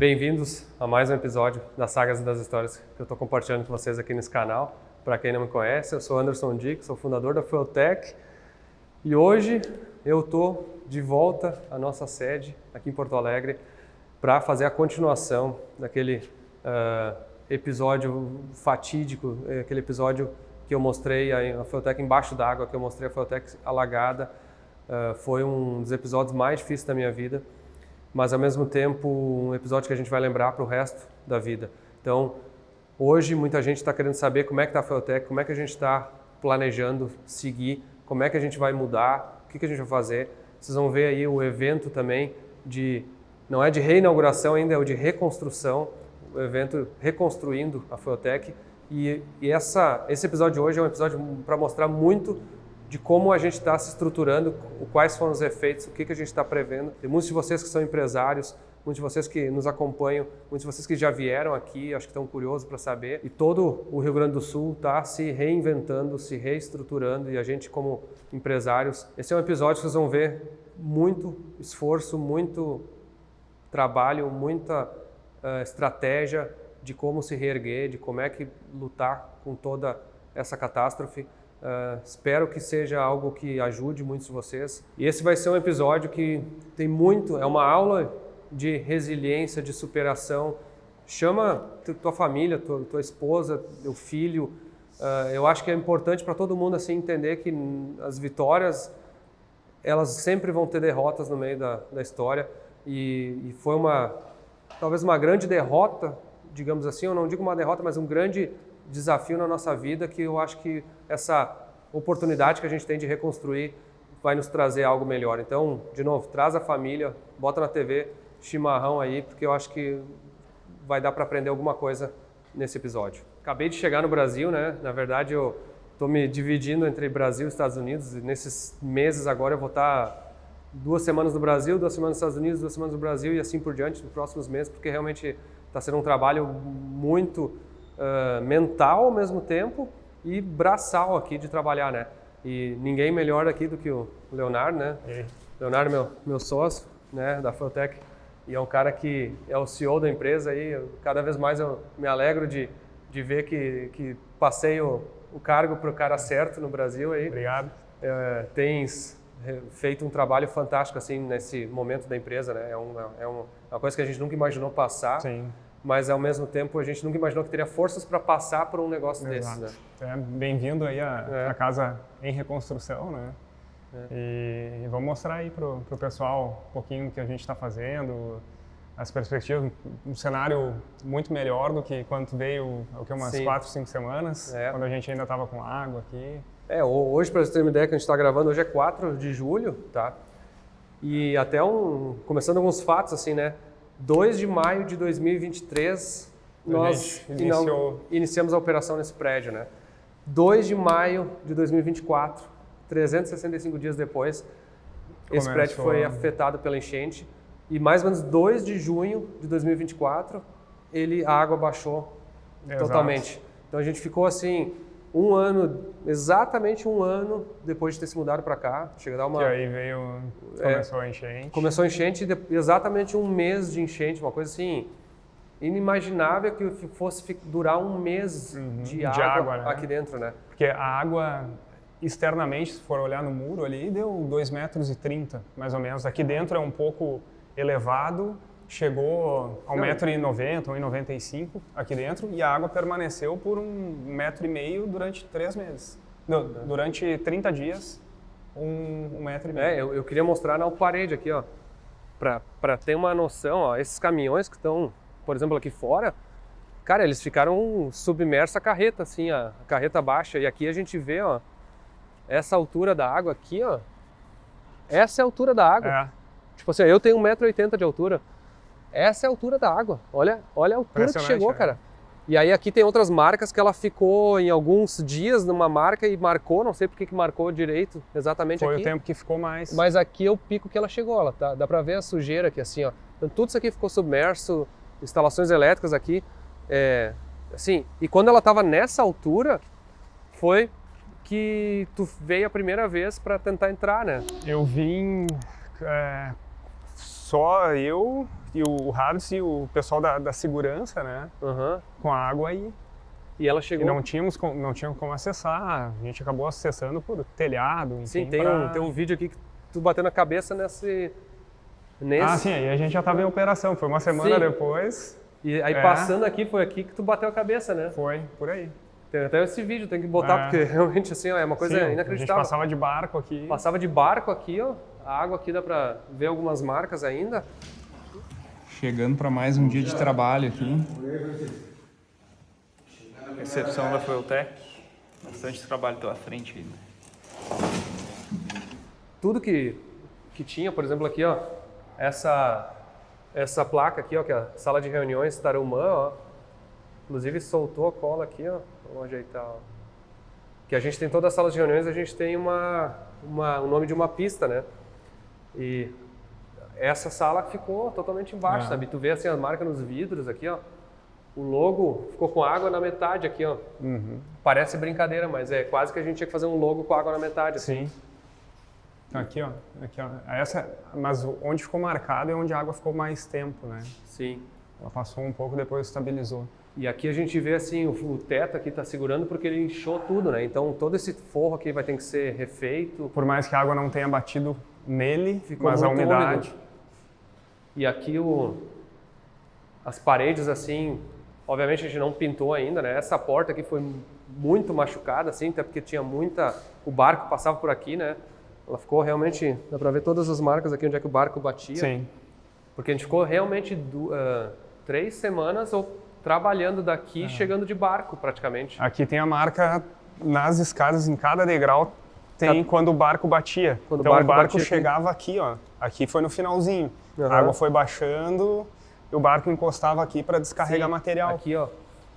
Bem-vindos a mais um episódio das Sagas e das Histórias que eu estou compartilhando com vocês aqui nesse canal. Para quem não me conhece, eu sou Anderson Dick, sou fundador da Fueltech e hoje eu estou de volta à nossa sede aqui em Porto Alegre para fazer a continuação daquele episódio fatídico, aquele episódio que eu mostrei a Fueltech embaixo d'água, que eu mostrei a Fueltech alagada. Foi um dos episódios mais difíceis da minha vida, mas ao mesmo tempo um episódio que a gente vai lembrar para o resto da vida. Então, hoje muita gente está querendo saber como é que está a Fueltech, como é que a gente está planejando seguir, como é que a gente vai mudar, o que a gente vai fazer. Vocês vão ver aí o evento também não é de reinauguração ainda, é o de reconstrução, o evento reconstruindo a Fueltech. E esse episódio de hoje é um episódio para mostrar muito de como a gente está se estruturando, quais foram os efeitos, o que a gente está prevendo. Tem muitos de vocês que são empresários, muitos de vocês que nos acompanham, muitos de vocês que já vieram aqui, acho que estão curiosos para saber. E todo o Rio Grande do Sul está se reinventando, se reestruturando, e a gente como empresários, esse é um episódio que vocês vão ver muito esforço, muito trabalho, muita estratégia de como se reerguer, de como é que lutar com toda essa catástrofe. Espero que seja algo que ajude muitos de vocês. E esse vai ser um episódio que tem muito, é uma aula de resiliência, de superação. Chama tua família, tua esposa, teu filho. Eu acho que é importante para todo mundo assim entender que as vitórias, elas sempre vão ter derrotas no meio da história. E foi talvez uma grande derrota, digamos assim, eu não digo uma derrota, mas um grande desafio na nossa vida, que eu acho que essa oportunidade que a gente tem de reconstruir vai nos trazer algo melhor. Então, de novo, traz a família, bota na TV, chimarrão aí, porque eu acho que vai dar para aprender alguma coisa nesse episódio. Acabei de chegar no Brasil, né? Na verdade, eu estou me dividindo entre Brasil e Estados Unidos. E nesses meses agora eu vou estar 2 semanas no Brasil, 2 semanas nos Estados Unidos, 2 semanas no Brasil e assim por diante nos próximos meses, porque realmente está sendo um trabalho muito mental ao mesmo tempo e braçal aqui de trabalhar, né? E ninguém melhor aqui do que o Leonardo, né? Leonardo, meu sócio, né, da Fueltech, e é um cara que é o CEO da empresa aí. Cada vez mais eu me alegro de ver que passei o cargo para o cara certo no Brasil aí. Obrigado. Tens feito um trabalho fantástico assim nesse momento da empresa, né? É uma coisa que a gente nunca imaginou passar. Sim. Mas ao mesmo tempo a gente nunca imaginou que teria forças para passar por um negócio desses, né? Bem-vindo aí à casa em reconstrução, né? E vamos mostrar aí pro pessoal um pouquinho o que a gente está fazendo, as perspectivas, um cenário muito melhor do que quando veio umas 4, 5 semanas, quando a gente ainda estava com água aqui. Hoje, para você ter uma ideia, que a gente está gravando, hoje é 4 de julho, tá? E até começando alguns fatos assim, né? 2 de maio de 2023, nós iniciamos a operação nesse prédio, né? 2 de maio de 2024, 365 dias depois, esse prédio foi afetado pela enchente. E mais ou menos 2 de junho de 2024, a água baixou totalmente. Então a gente ficou assim, exatamente um ano depois de ter se mudado para cá. Chega a dar uma... Que aí começou a enchente. Começou a enchente, exatamente um mês de enchente, uma coisa assim, inimaginável que fosse durar um mês de água, né? Aqui dentro, né? Porque a água, externamente, se for olhar no muro ali, deu 2,30 metros, mais ou menos. Aqui dentro é um pouco elevado, chegou a 1,90 m, 1,95 m aqui dentro, e a água permaneceu por 1,5 m durante 3 meses. Não, durante 30 dias, 1,5 m. Eu queria mostrar na parede aqui, ó, para ter uma noção, ó, esses caminhões que estão, por exemplo, aqui fora, cara, eles ficaram submersos a carreta, assim, a carreta baixa, e aqui a gente vê, ó, essa altura da água aqui, ó, essa é a altura da água. Tipo assim, eu tenho 1,80 m de altura. Essa é a altura da água. Olha a altura que chegou, cara. E aí aqui tem outras marcas que ela ficou em alguns dias numa marca e marcou, não sei porque que marcou direito exatamente aqui. Foi o tempo que ficou mais. Mas aqui é o pico que ela chegou, dá pra ver a sujeira aqui assim, ó. Então tudo isso aqui ficou submerso, instalações elétricas aqui. Assim, e quando ela tava nessa altura, foi que tu veio a primeira vez para tentar entrar, né? Eu vim só eu e o Harris e o pessoal da segurança, né? Com a água aí. E ela chegou... E não tínhamos como acessar, a gente acabou acessando por telhado, enfim. Sim, tem um vídeo aqui que tu bateu na cabeça nesse... Ah, sim, aí a gente já estava em operação, foi uma semana depois. E aí passando aqui, foi aqui que tu bateu a cabeça, né? Foi, por aí. Tem até esse vídeo, tem que botar, porque realmente assim, ó, é uma coisa inacreditável. A gente passava de barco aqui. Passava de barco aqui, ó. A água aqui dá pra ver algumas marcas ainda. Chegando para mais um dia de trabalho aqui. Recepção da Fueltec, bastante trabalho pela frente ainda. Tudo que tinha, por exemplo, aqui, ó, essa placa aqui, ó, que é a sala de reuniões Tarumã, ó. Inclusive soltou a cola aqui, ó. Vamos ajeitar, ó. Que a gente tem todas as salas de reuniões, a gente tem o nome de uma pista, né? E essa sala ficou totalmente embaixo, sabe? Tu vê assim as marcas nos vidros aqui, ó. O logo ficou com água na metade aqui, ó. Parece brincadeira, mas é quase que a gente tinha que fazer um logo com água na metade. Assim. Sim. Aqui, ó. Mas onde ficou marcado é onde a água ficou mais tempo, né? Sim. Ela passou um pouco, depois estabilizou. E aqui a gente vê assim, o teto aqui está segurando porque ele inchou tudo, né? Então todo esse forro aqui vai ter que ser refeito. Por mais que a água não tenha batido nele, Ficou mas a muito umidade... úmido. E aqui as paredes assim, obviamente a gente não pintou ainda, né? Essa porta aqui foi muito machucada, assim, até porque tinha o barco passava por aqui, né? Ela ficou realmente, dá para ver todas as marcas aqui onde é que o barco batia. Sim. Porque a gente ficou realmente 3 semanas trabalhando daqui, chegando de barco praticamente. Aqui tem a marca nas escadas, em cada degrau, tem quando o barco batia. Quando então o barco batia, chegava aqui, ó. Aqui foi no finalzinho. A água foi baixando e o barco encostava aqui para descarregar material. Aqui, ó.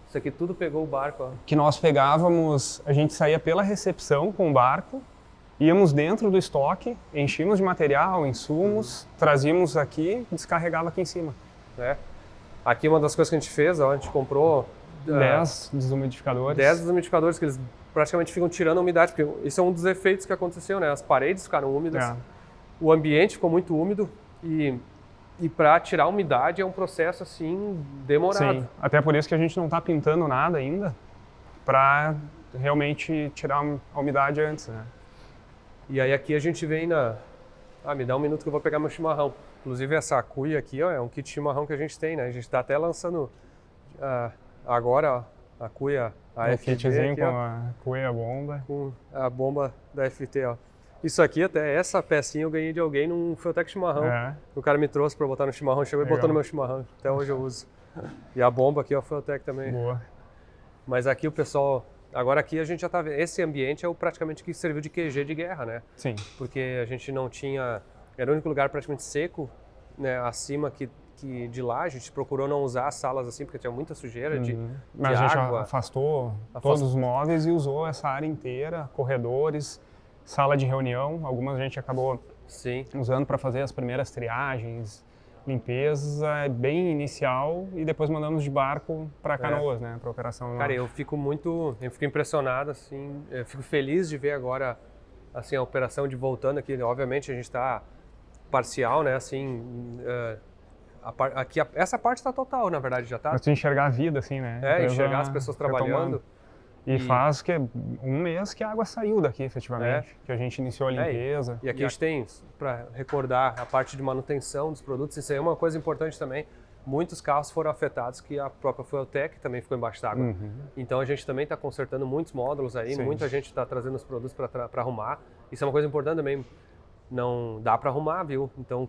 Isso aqui tudo pegou o barco, ó. Que nós pegávamos, a gente saía pela recepção com o barco, íamos dentro do estoque, enchíamos de material, insumos, trazíamos aqui e descarregava aqui em cima. Aqui uma das coisas que a gente fez, ó, a gente comprou 10 desumidificadores. 10 desumidificadores que eles praticamente ficam tirando a umidade, porque isso é um dos efeitos que aconteceu, né? As paredes ficaram úmidas, o ambiente ficou muito úmido e para tirar a umidade é um processo assim demorado. Sim, até por isso que a gente não está pintando nada ainda, para realmente tirar a umidade antes, né? E aí aqui a gente vem me dá um minuto que eu vou pegar meu chimarrão. Inclusive essa cuia aqui, ó, é um kit chimarrão que a gente tem, né? A gente está até lançando agora, ó, a cuia, a FT kitzinho aqui, com ó, a cuia, a bomba. com a bomba da FT, ó. Isso aqui até, essa pecinha eu ganhei de alguém num Fueltec chimarrão. O cara me trouxe para botar no chimarrão, chegou e botou no meu chimarrão. Até hoje eu uso. E a bomba aqui, ó, Fueltec também. Boa. Mas aqui o pessoal... Agora aqui a gente já tá vendo, esse ambiente é praticamente que serviu de QG de guerra, né? Sim. Porque a gente não tinha, era o único lugar praticamente seco, né, acima que de lá, a gente procurou não usar as salas assim, porque tinha muita sujeira de Mas a gente água. afastou todos os móveis e usou essa área inteira, corredores, sala de reunião, algumas a gente acabou usando para fazer as primeiras triagens, limpeza bem inicial e depois mandamos de barco para Canoas, né, para operação. Cara, eu fico impressionado, assim, eu fico feliz de ver agora, assim, a operação de voltando aqui. Obviamente a gente está parcial, né, assim, aqui essa parte está total, na verdade, já está. Mas tu enxergar a vida, assim, né? Enxergar as pessoas trabalhando. E faz um mês que a água saiu daqui, efetivamente, que a gente iniciou a limpeza. E aqui a gente tem, para recordar, a parte de manutenção dos produtos, isso aí é uma coisa importante também. Muitos carros foram afetados que a própria Fueltec também ficou embaixo d'água. Então a gente também está consertando muitos módulos aí, muita gente está trazendo os produtos para arrumar. Isso é uma coisa importante também. Não dá para arrumar, viu? Então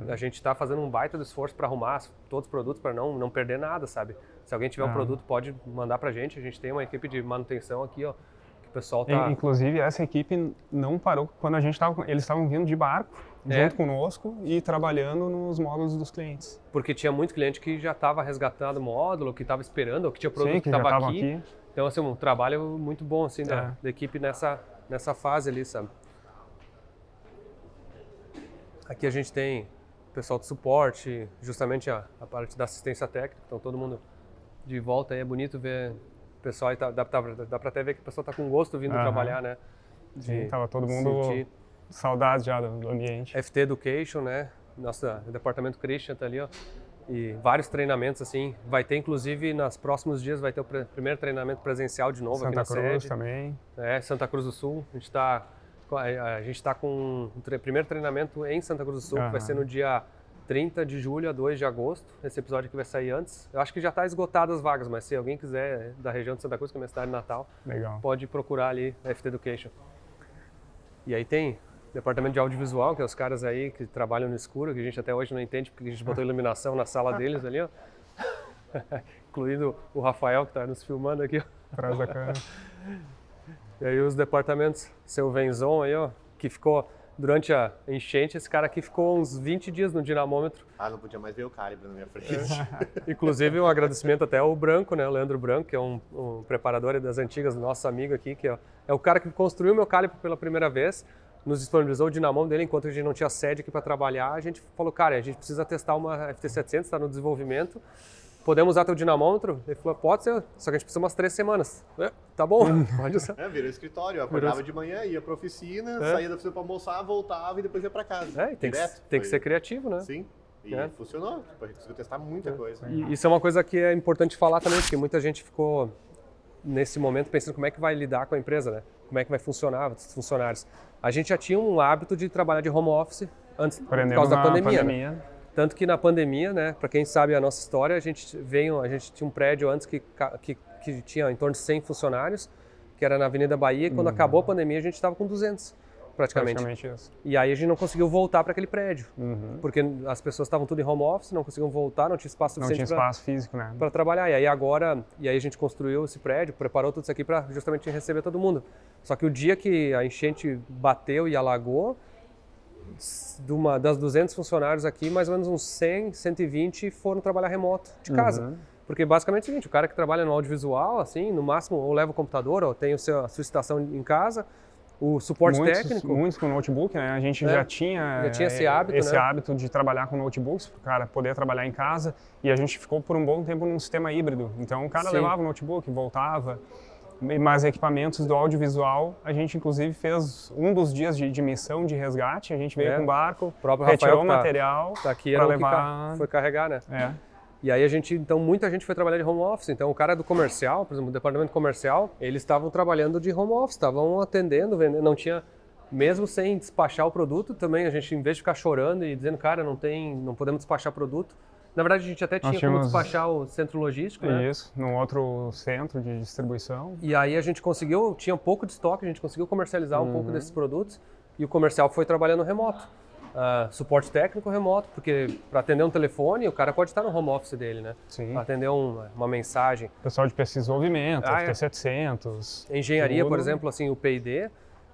a gente está fazendo um baita de esforço para arrumar todos os produtos para não perder nada, sabe? Se alguém tiver um produto, pode mandar pra gente. A gente tem uma equipe de manutenção aqui, ó, que o pessoal tá... Inclusive, essa equipe não parou quando a gente eles estavam vindo de barco, junto conosco e trabalhando nos módulos dos clientes. Porque tinha muito cliente que já estava resgatando o módulo, que estava esperando, ou que tinha produto que estava aqui. Então, assim, um trabalho muito bom, assim, da equipe nessa fase ali, sabe? Aqui a gente tem o pessoal de suporte, justamente a parte da assistência técnica, então todo mundo de volta aí, é bonito ver o pessoal, dá pra até ver que o pessoal tá com gosto vindo trabalhar, né? Sim, tava todo mundo saudade já do ambiente. FT Education, né? nosso departamento Christian tá ali, ó, e vários treinamentos assim. Vai ter, inclusive, nos próximos dias vai ter o primeiro treinamento presencial de novo aqui na Santa Cruz sede. também. Santa Cruz do Sul. A gente tá com o primeiro treinamento em Santa Cruz do Sul, que vai ser no dia 30 de julho a 2 de agosto. Esse episódio aqui vai sair antes. Eu acho que já está esgotado as vagas, mas se alguém quiser da região de Santa Cruz, que é a minha cidade natal, pode procurar ali a FT Education. E aí tem departamento de audiovisual, que é os caras aí que trabalham no escuro, que a gente até hoje não entende porque a gente botou iluminação na sala deles ali, ó. Incluindo o Rafael, que está nos filmando aqui, ó. Atrás da câmera. E aí os departamentos, seu Venzon aí, ó, que ficou durante a enchente, esse cara aqui ficou uns 20 dias no dinamômetro. Não podia mais ver o calibre na minha frente. Inclusive um agradecimento até ao Branco, né, o Leandro Branco, que é um preparador das antigas, nosso amigo aqui, que é o cara que construiu o meu calibre pela primeira vez, nos disponibilizou o dinamômetro dele enquanto a gente não tinha sede aqui para trabalhar. A gente falou, cara, a gente precisa testar uma FT700, está no desenvolvimento. Podemos usar teu dinamômetro? Ele falou, pode ser, só que a gente precisa umas 3 semanas. Tá bom, pode usar. Virou escritório, eu acordava de manhã, ia pra oficina, saía da oficina pra almoçar, voltava e depois ia pra casa. Tem que ser criativo, né? Sim, e funcionou, a gente conseguiu testar muita coisa. E isso é uma coisa que é importante falar também, porque muita gente ficou nesse momento pensando como é que vai lidar com a empresa, né? Como é que vai funcionar os funcionários. A gente já tinha um hábito de trabalhar de home office antes, por causa da pandemia. Né? Tanto que na pandemia, né, para quem sabe a nossa história, a gente tinha um prédio antes que tinha em torno de 100 funcionários, que era na Avenida Bahia, e quando acabou a pandemia a gente estava com 200, praticamente isso. E aí a gente não conseguiu voltar para aquele prédio, porque as pessoas estavam tudo em home office, não conseguiam voltar, não tinha espaço suficiente físico, né, para trabalhar. E aí a gente construiu esse prédio, preparou tudo isso aqui para justamente receber todo mundo. Só que o dia que a enchente bateu e alagou, das 200 funcionários aqui, mais ou menos uns 100, 120 foram trabalhar remoto de casa. Porque basicamente é o seguinte, o cara que trabalha no audiovisual, assim, no máximo ou leva o computador, ou tem a sua estação em casa, o suporte técnico. Muitos com notebook, né? A gente já tinha esse hábito, hábito de trabalhar com notebooks, para o cara poder trabalhar em casa, e a gente ficou por um bom tempo num sistema híbrido. Então o cara levava o notebook, voltava. Mas equipamentos do audiovisual, a gente inclusive fez um dos dias de missão de resgate, a gente veio com barco, retirou o material para levar... foi carregar, né? E aí então muita gente foi trabalhar de home office, então o cara do comercial, por exemplo, o departamento comercial, eles estavam trabalhando de home office, estavam atendendo, vendendo, não tinha, mesmo sem despachar o produto também, a gente em vez de ficar chorando e dizendo, cara, não podemos despachar produto, na verdade, a gente até tinha como despachar o centro logístico, né? Isso, num outro centro de distribuição. E aí a gente conseguiu, tinha um pouco de estoque, a gente conseguiu comercializar um pouco desses produtos e o comercial foi trabalhando remoto. Suporte técnico remoto, porque para atender um telefone, o cara pode estar no home office dele, né? Sim. Para atender uma mensagem. Pessoal de pesquisa e desenvolvimento, FT700. Engenharia, por exemplo, assim, o P&D,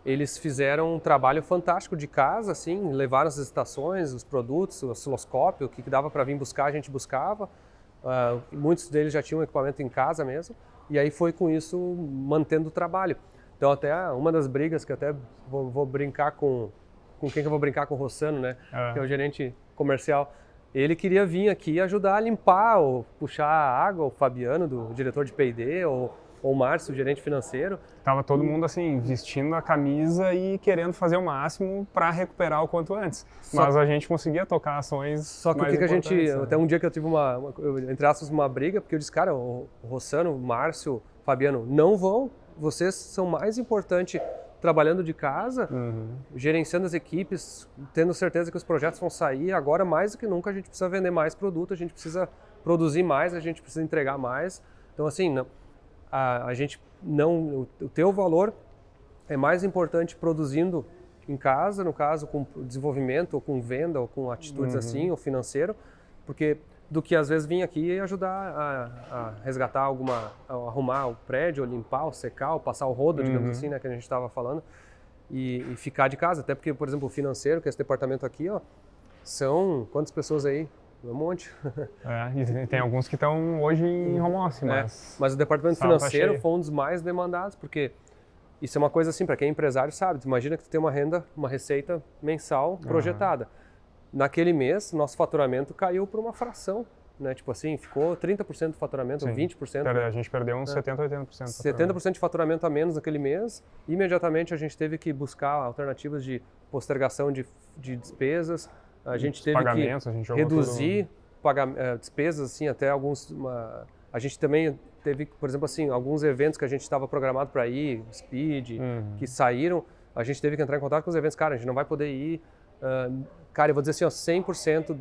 eles fizeram um trabalho fantástico de casa, assim, levaram as estações, os produtos, o osciloscópio, o que dava para vir buscar, a gente buscava. Muitos deles já tinham equipamento em casa mesmo, e aí foi com isso mantendo o trabalho. Então até uma das brigas que eu até vou brincar com quem que eu vou brincar, com o Rossano, né, que é o gerente comercial. Ele queria vir aqui ajudar a limpar ou puxar a água, o Fabiano, do diretor de P&D, ou o Márcio, o gerente financeiro. Tava todo mundo assim, vestindo a camisa e querendo fazer o máximo para recuperar o quanto antes. Mas a gente conseguia tocar ações. Só que o que a gente, até um dia que eu tive entre aspas, uma briga, porque eu disse, cara, o Rossano, o Márcio, o Fabiano, não vão, vocês são mais importantes trabalhando de casa, gerenciando as equipes, tendo certeza que os projetos vão sair. Agora, mais do que nunca, a gente precisa vender mais produto, a gente precisa produzir mais, a gente precisa entregar mais. Então, assim, a gente não, o teu valor é mais importante produzindo em casa, no caso com desenvolvimento ou com venda ou com atitudes assim, ou financeiro, porque do que às vezes vir aqui e ajudar a resgatar arrumar o prédio, ou limpar, ou secar, ou passar o rodo, digamos assim, né, que a gente estava falando, e ficar de casa. Até porque, por exemplo, o financeiro, que é esse departamento aqui, ó, são quantas pessoas aí? Um monte. E tem alguns que estão hoje em home office, mas o departamento financeiro foi um dos mais demandados, porque isso é uma coisa assim, para quem é empresário sabe, imagina que tu tem uma receita mensal projetada. Naquele mês, nosso faturamento caiu por uma fração, né? Tipo assim, ficou 30% do faturamento, ou 20%. A gente perdeu uns 70%, 80%. 70% de faturamento a menos naquele mês. Imediatamente a gente teve que buscar alternativas de postergação de despesas, A gente Os teve que pagamentos, a gente jogou reduzir despesas, assim, até alguns... A gente também teve, por exemplo, assim, alguns eventos que a gente estava programado para ir, Speed, que saíram, a gente teve que entrar em contato com os eventos. Cara, a gente não vai poder ir. Cara, eu vou dizer assim, ó, 100%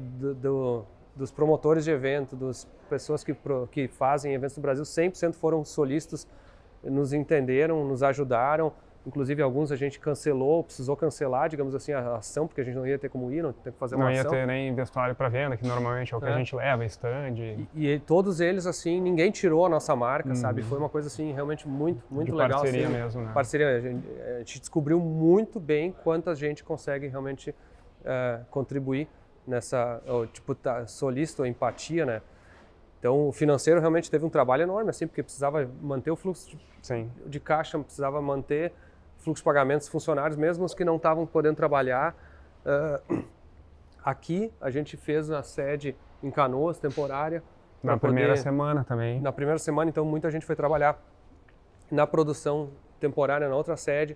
dos promotores de evento, das pessoas que fazem eventos no Brasil, 100% foram solícitos, nos entenderam, nos ajudaram. Inclusive, alguns a gente cancelou, precisou cancelar, digamos assim, a ação, porque a gente não ia ter como ir, não tem que fazer uma ação. Não ia ter nem vestuário para venda, que normalmente é o que a gente leva, stand. E todos eles, assim, ninguém tirou a nossa marca, sabe? Foi uma coisa, assim, realmente muito de legal. Parceria assim, mesmo, né? Parceria. A gente descobriu muito bem quanta gente consegue realmente contribuir nessa, tipo, solícito, empatia, né? Então, o financeiro realmente teve um trabalho enorme, assim, porque precisava manter o fluxo de caixa, precisava manter fluxo de pagamentos funcionários, mesmo os que não estavam podendo trabalhar. Aqui, a gente fez a sede em Canoas, temporária. Na primeira semana também. Na primeira semana, então, muita gente foi trabalhar na produção temporária na outra sede.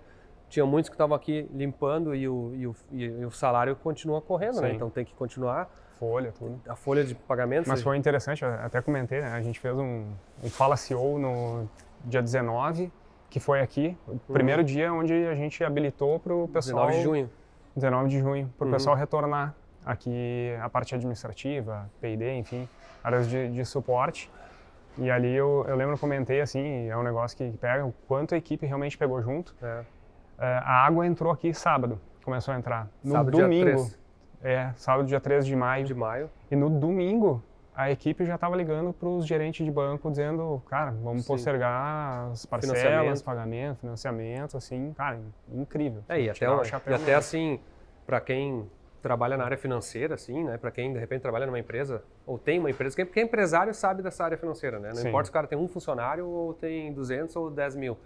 Tinha muitos que estavam aqui limpando e o salário continua correndo, né? Então, tem que continuar. Folha, tudo. A folha de pagamentos. Mas foi interessante, eu até comentei, né? A gente fez um Fala CEO no dia 19, que foi aqui, o primeiro dia onde a gente habilitou para o pessoal... 19 de junho. 19 de junho, para o pessoal retornar aqui a parte administrativa, P&D, enfim, áreas de suporte. E ali eu lembro, eu comentei assim, é um negócio que pega o quanto a equipe realmente pegou junto. A água entrou aqui sábado, começou a entrar. No sábado, domingo, dia 3. Sábado, dia 3 de maio. E no domingo, a equipe já estava ligando para os gerentes de banco dizendo, cara, vamos postergar as parcelas, pagamento, financiamento, assim, cara, incrível. E até assim, para quem trabalha na área financeira, assim, né, para quem de repente trabalha numa empresa, ou tem uma empresa, quem é empresário sabe dessa área financeira, né? Não importa se o cara tem um funcionário ou tem 200 ou 10 mil.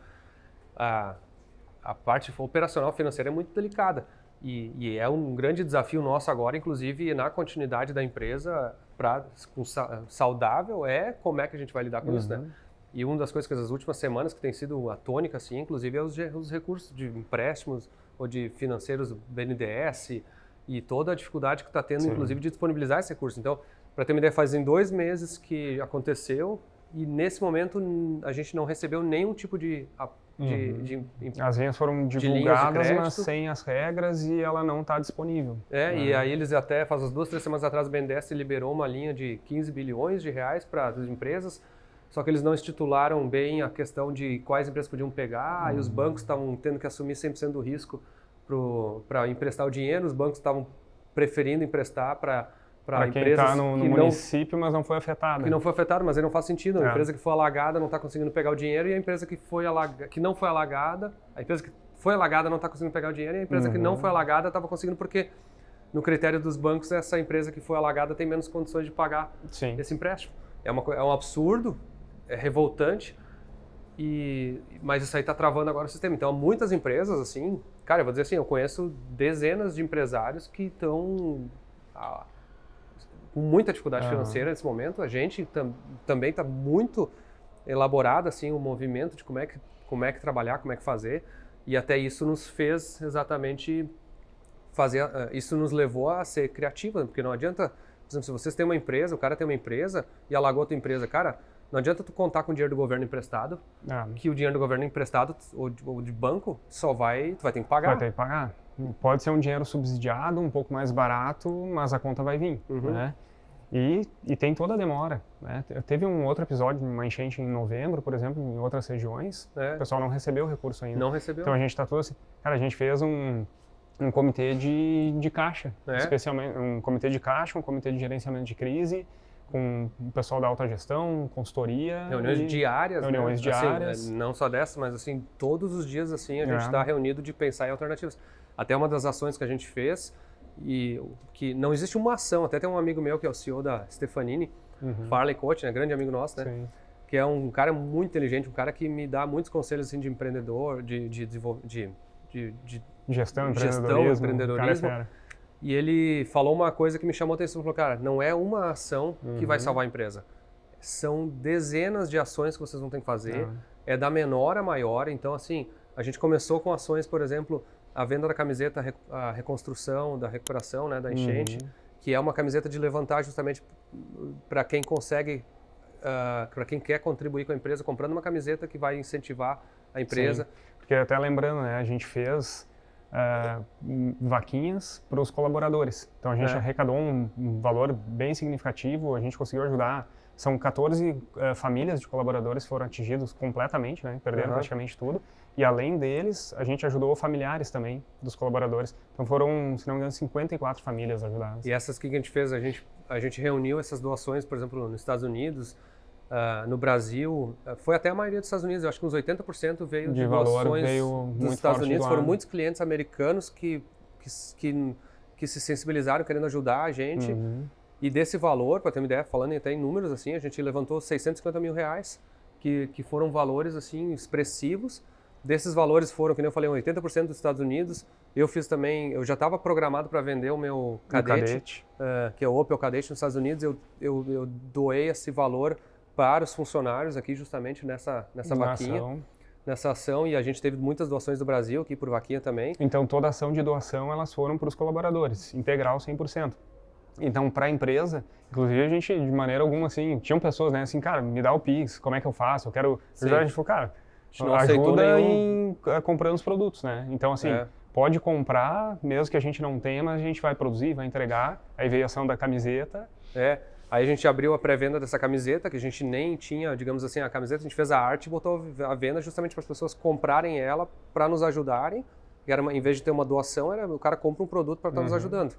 A parte operacional financeira é muito delicada. E é um grande desafio nosso agora, inclusive na continuidade da empresa, saudável, como é que a gente vai lidar com isso, né? E uma das coisas que as últimas semanas que tem sido a tônica, assim, inclusive, é os recursos de empréstimos ou de financeiros BNDES e toda a dificuldade que está tendo, inclusive, de disponibilizar esse recurso. Então, para ter uma ideia, fazem 2 meses que aconteceu e nesse momento a gente não recebeu nenhum tipo de as linhas foram divulgadas, mas sem as regras e ela não está disponível. E aí eles até, faz umas 2, 3 semanas atrás, o BNDES liberou uma linha de 15 bilhões de reais para as empresas, só que eles não estipularam bem a questão de quais empresas podiam pegar, e os bancos estavam tendo que assumir 100% do risco para emprestar o dinheiro, os bancos estavam preferindo emprestar para empresas quem está no município, mas não foi afetado. Que não foi afetado, mas aí não faz sentido. A empresa que foi alagada não está conseguindo pegar o dinheiro e a empresa que não foi alagada, a empresa que foi alagada não está conseguindo pegar o dinheiro e a empresa que não foi alagada estava conseguindo porque no critério dos bancos essa empresa que foi alagada tem menos condições de pagar esse empréstimo. É um absurdo, é revoltante, mas isso aí está travando agora o sistema. Então, muitas empresas, assim, cara, eu vou dizer assim, eu conheço dezenas de empresários que estão com muita dificuldade financeira nesse momento. A gente também está muito elaborado assim, o movimento de como é que trabalhar, como é que fazer, e até isso nos fez exatamente isso nos levou a ser criativa, porque não adianta, por exemplo, se vocês têm uma empresa, o cara tem uma empresa e alagou a tua empresa, cara, não adianta tu contar com o dinheiro do governo emprestado, que o dinheiro do governo emprestado ou de banco tu vai ter que pagar. Vai ter que pagar. Pode ser um dinheiro subsidiado, um pouco mais barato, mas a conta vai vir, né? E tem toda a demora, né? Teve um outro episódio, uma enchente em novembro, por exemplo, em outras regiões, o pessoal não recebeu o recurso ainda. Não recebeu. Então a gente está todo assim, cara, a gente fez um comitê de caixa, especialmente um comitê de caixa, um comitê de gerenciamento de crise, com o pessoal da alta gestão, consultoria. Reuniões diárias. Reuniões diárias. Assim, não só dessas, mas assim, todos os dias assim, a gente está reunido de pensar em alternativas. Até uma das ações que a gente fez, e que não existe uma ação, até tem um amigo meu que é o CEO da Stefanini, Farley Coach, né, grande amigo nosso, né? Sim. Que é um cara muito inteligente, um cara que me dá muitos conselhos assim, de empreendedor, de gestão, empreendedorismo. E ele falou uma coisa que me chamou a atenção, falou, cara, não é uma ação que vai salvar a empresa, são dezenas de ações que vocês vão ter que fazer, é da menor a maior. Então assim, a gente começou com ações, por exemplo, a venda da camiseta, a reconstrução, da recuperação, né, da enchente, que é uma camiseta de levantar justamente para quem consegue, para quem quer contribuir com a empresa, comprando uma camiseta que vai incentivar a empresa. Sim. Porque até lembrando, né, a gente fez vaquinhas para os colaboradores. Então a gente arrecadou um valor bem significativo, a gente conseguiu ajudar. São 14 famílias de colaboradores que foram atingidos completamente, né, perderam praticamente tudo. E além deles, a gente ajudou familiares também dos colaboradores. Então foram, se não me engano, 54 famílias ajudadas. E essas que a gente fez, a gente reuniu essas doações, por exemplo, nos Estados Unidos, no Brasil, foi até a maioria dos Estados Unidos, eu acho que uns 80% veio de doações dos Estados Unidos. Foram muitos clientes americanos que se sensibilizaram querendo ajudar a gente. E desse valor, para ter uma ideia, falando até em números, assim, a gente levantou R$650 mil, que foram valores assim expressivos. Desses valores foram, que nem eu falei, 80% dos Estados Unidos. Eu fiz também, eu já estava programado para vender o meu cadete, que é o Opel Kadett nos Estados Unidos. Eu doei esse valor para os funcionários aqui justamente nessa vaquinha, nessa ação, e a gente teve muitas doações do Brasil aqui por vaquinha também. Então toda ação de doação elas foram para os colaboradores, integral 100%. Então para a empresa, inclusive a gente de maneira alguma assim, tinham pessoas, né, assim, cara, me dá o Pix, como é que eu faço? Eu quero ajudar. A gente falou, cara, ajuda comprando os produtos, né? Então assim, pode comprar, mesmo que a gente não tenha, mas a gente vai produzir, vai entregar. Aí veio a ação da camiseta. Aí a gente abriu a pré-venda dessa camiseta, que a gente nem tinha, digamos assim, a camiseta, a gente fez a arte e botou a venda justamente para as pessoas comprarem ela para nos ajudarem. Em vez de ter uma doação, o cara compra um produto para estar nos ajudando.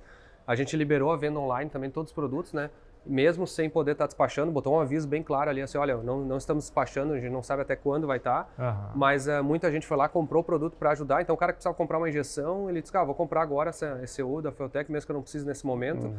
A gente liberou a venda online também, todos os produtos, né? Mesmo sem poder estar despachando, botou um aviso bem claro ali, assim, olha, não estamos despachando, a gente não sabe até quando vai estar, mas muita gente foi lá, comprou o produto para ajudar. Então o cara que precisava comprar uma injeção, ele disse, vou comprar agora essa ECU da Feutec, mesmo que eu não precise nesse momento,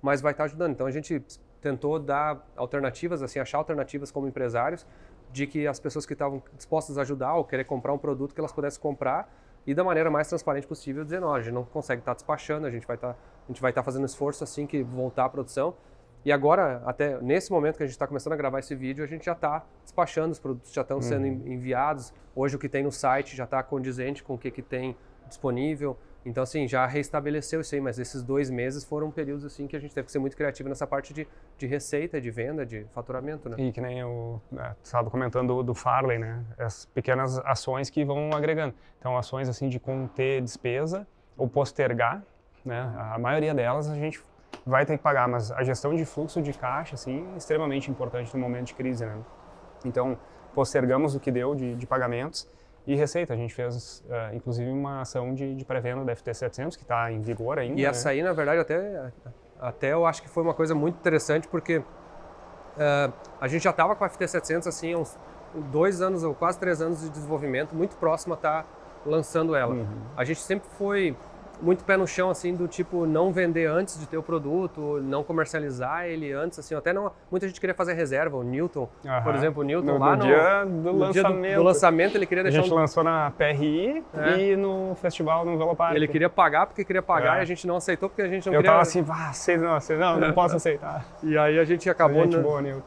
mas vai estar ajudando. Então a gente tentou dar alternativas, assim, achar alternativas como empresários, de que as pessoas que estavam dispostas a ajudar ou querer comprar um produto que elas pudessem comprar e da maneira mais transparente possível dizer, não, a gente não consegue estar despachando, a gente vai estar fazendo esforço assim que voltar à produção. E agora, até nesse momento que a gente está começando a gravar esse vídeo, a gente já está despachando, os produtos já estão sendo enviados. Hoje o que tem no site já está condizente com o que tem disponível. Então, assim, já reestabeleceu isso aí, mas esses 2 meses foram períodos assim que a gente teve que ser muito criativo nessa parte de receita, de venda, de faturamento, né? E que nem eu estava comentando do Farley, né? As pequenas ações que vão agregando. Então, ações assim de conter despesa ou postergar, né? A maioria delas a gente vai ter que pagar, mas a gestão de fluxo de caixa, assim, é extremamente importante no momento de crise, né? Então, postergamos o que deu de pagamentos. E receita, a gente fez, inclusive, uma ação de pré-venda da FT700, que está em vigor ainda. E essa aí, na verdade, até eu acho que foi uma coisa muito interessante, porque a gente já estava com a FT700, assim, há uns 2 anos ou quase 3 anos de desenvolvimento, muito próximo a estar lançando ela. A gente sempre foi muito pé no chão, assim, do tipo, não vender antes de ter o produto, não comercializar ele antes, assim, até não... Muita gente queria fazer reserva, o Newton, por exemplo, o Newton no dia do lançamento, ele queria deixar... A gente lançou na PRI e no festival no Velopark. Ele queria pagar porque queria pagar e a gente não aceitou porque a gente não queria... Eu tava assim, não posso aceitar. E aí a gente acabou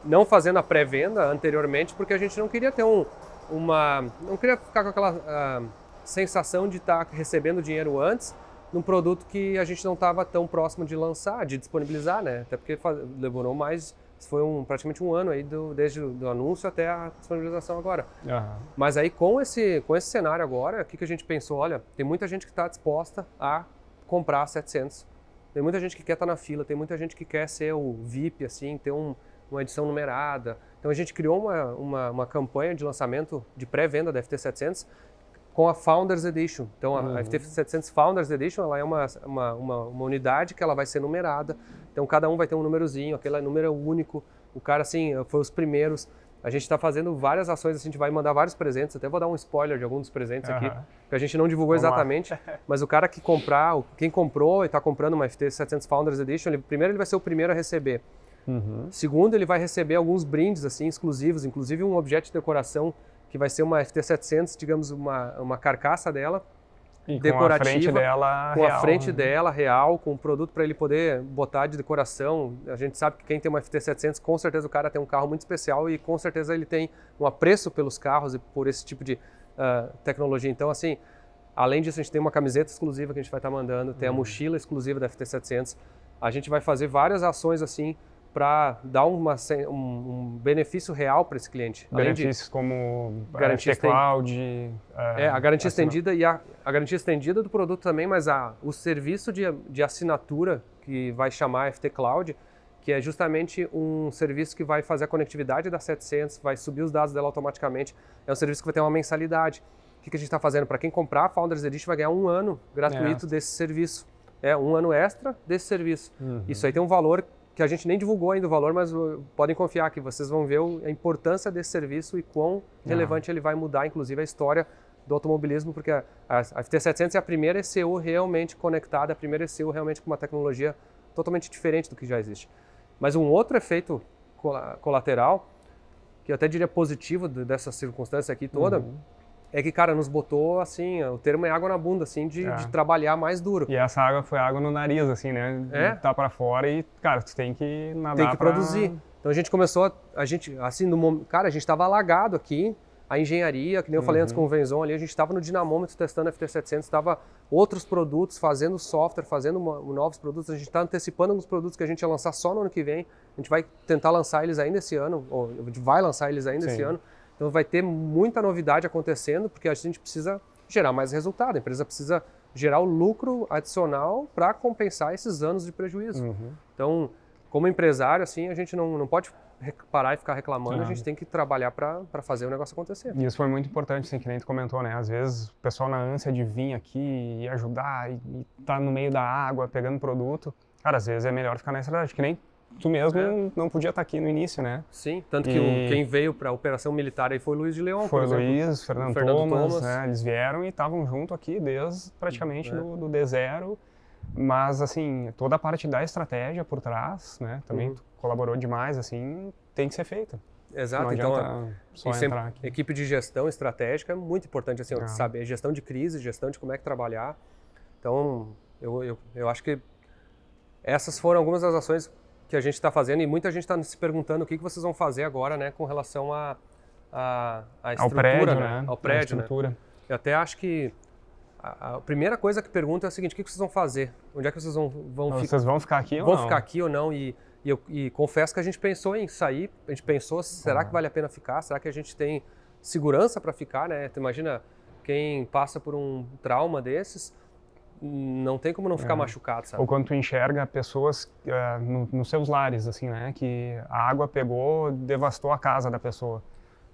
não fazendo a pré-venda anteriormente porque a gente não queria ter não queria ficar com aquela sensação de estar recebendo dinheiro antes num produto que a gente não estava tão próximo de lançar, de disponibilizar, né? Até porque demorou foi praticamente 1 ano aí desde o anúncio até a disponibilização agora. Mas aí com esse cenário agora, o que a gente pensou? Olha, tem muita gente que está disposta a comprar 700. Tem muita gente que quer estar na fila, tem muita gente que quer ser o VIP, assim, ter uma edição numerada. Então a gente criou uma campanha de lançamento de pré-venda da FT700 com a Founders Edition. Então a FT700 Founders Edition, ela é uma unidade que ela vai ser numerada. Então cada um vai ter um númerozinho, aquele número único. O cara, assim, foi os primeiros. A gente está fazendo várias ações, assim, a gente vai mandar vários presentes. Até vou dar um spoiler de algum dos presentes aqui, que a gente não divulgou exatamente. Mas o cara que quem comprou e está comprando uma FT700 Founders Edition, primeiro ele vai ser o primeiro a receber. Segundo, ele vai receber alguns brindes, assim, exclusivos, inclusive um objeto de decoração que vai ser uma FT700, digamos, uma carcaça dela, e decorativa, com a frente dela real, com um produto para ele poder botar de decoração. A gente sabe que quem tem uma FT700, com certeza o cara tem um carro muito especial e com certeza ele tem um apreço pelos carros e por esse tipo de tecnologia. Então, assim, Além disso, a gente tem uma camiseta exclusiva que a gente vai estar mandando, tem a mochila exclusiva da FT700. A gente vai fazer várias ações assim para dar um benefício real para esse cliente. Benefícios como garantia FT Cloud. A garantia estendida e a garantia estendida do produto também, mas o serviço de assinatura que vai chamar FT Cloud, que é justamente um serviço que vai fazer a conectividade da 700, vai subir os dados dela automaticamente. É um serviço que vai ter uma mensalidade. O que a gente está fazendo? Para quem comprar a Founders Edition vai ganhar 1 ano gratuito desse serviço. 1 ano extra desse serviço. Isso aí tem um valor que a gente nem divulgou ainda o valor, mas podem confiar que vocês vão ver a importância desse serviço e quão relevante ele vai mudar, inclusive, a história do automobilismo, porque a FT700 é a primeira ECU realmente conectada, a primeira ECU realmente com uma tecnologia totalmente diferente do que já existe. Mas um outro efeito colateral, que eu até diria positivo dessa circunstância aqui toda, é que, cara, nos botou, assim, o termo é água na bunda, assim, de trabalhar mais duro. E essa água foi água no nariz, assim, né? Tá pra fora e, cara, tu tem que nadar. Tem que produzir. Então a gente começou, assim, cara, a gente tava alagado aqui, a engenharia, que nem eu falei antes com o Venzon ali, a gente estava no dinamômetro testando a FT700, estava outros produtos, fazendo software, fazendo novos produtos, a gente está antecipando alguns produtos que a gente ia lançar só no ano que vem, a gente vai tentar lançar eles ainda esse ano, ou a gente vai lançar eles ainda esse ano, então vai ter muita novidade acontecendo, porque a gente precisa gerar mais resultado, a empresa precisa gerar o lucro adicional para compensar esses anos de prejuízo. Então, como empresário, assim, a gente não pode parar e ficar reclamando, a gente tem que trabalhar para fazer o negócio acontecer. E isso foi muito importante, assim, que nem tu comentou, né? Às vezes o pessoal na ânsia de vir aqui e ajudar e tá no meio da água, pegando produto, cara, às vezes é melhor ficar na estrada, que nem tu mesmo não podia estar aqui no início, né? Sim, tanto que quem veio para a operação militar aí foi o Luiz de Leão, foi por exemplo. Luiz, Fernando Thomas, né? Eles vieram e estavam junto aqui desde praticamente do D0, mas assim, toda a parte da estratégia por trás, né? Também colaborou demais, assim, tem que ser feita. Exato, não então só entrar aqui. Equipe de gestão estratégica é muito importante, assim, saber gestão de crise, gestão de como é que trabalhar. Então, eu acho que essas foram algumas das ações que a gente está fazendo e muita gente está se perguntando o que vocês vão fazer agora, né, com relação à estrutura, ao prédio, né? Ao prédio, né? Eu até acho que a primeira coisa que pergunta é o seguinte: o que vocês vão fazer? Onde é que vocês vão ficar? Vocês vão ficar aqui ou não? Vão ficar aqui ou não? E confesso que a gente pensou em sair, a gente pensou, será que vale a pena ficar? Será que a gente tem segurança para ficar, né? Tu imagina quem passa por um trauma desses, não tem como não ficar machucado, sabe? Ou quando tu enxerga pessoas nos seus lares, assim, né? Que a água pegou, devastou a casa da pessoa.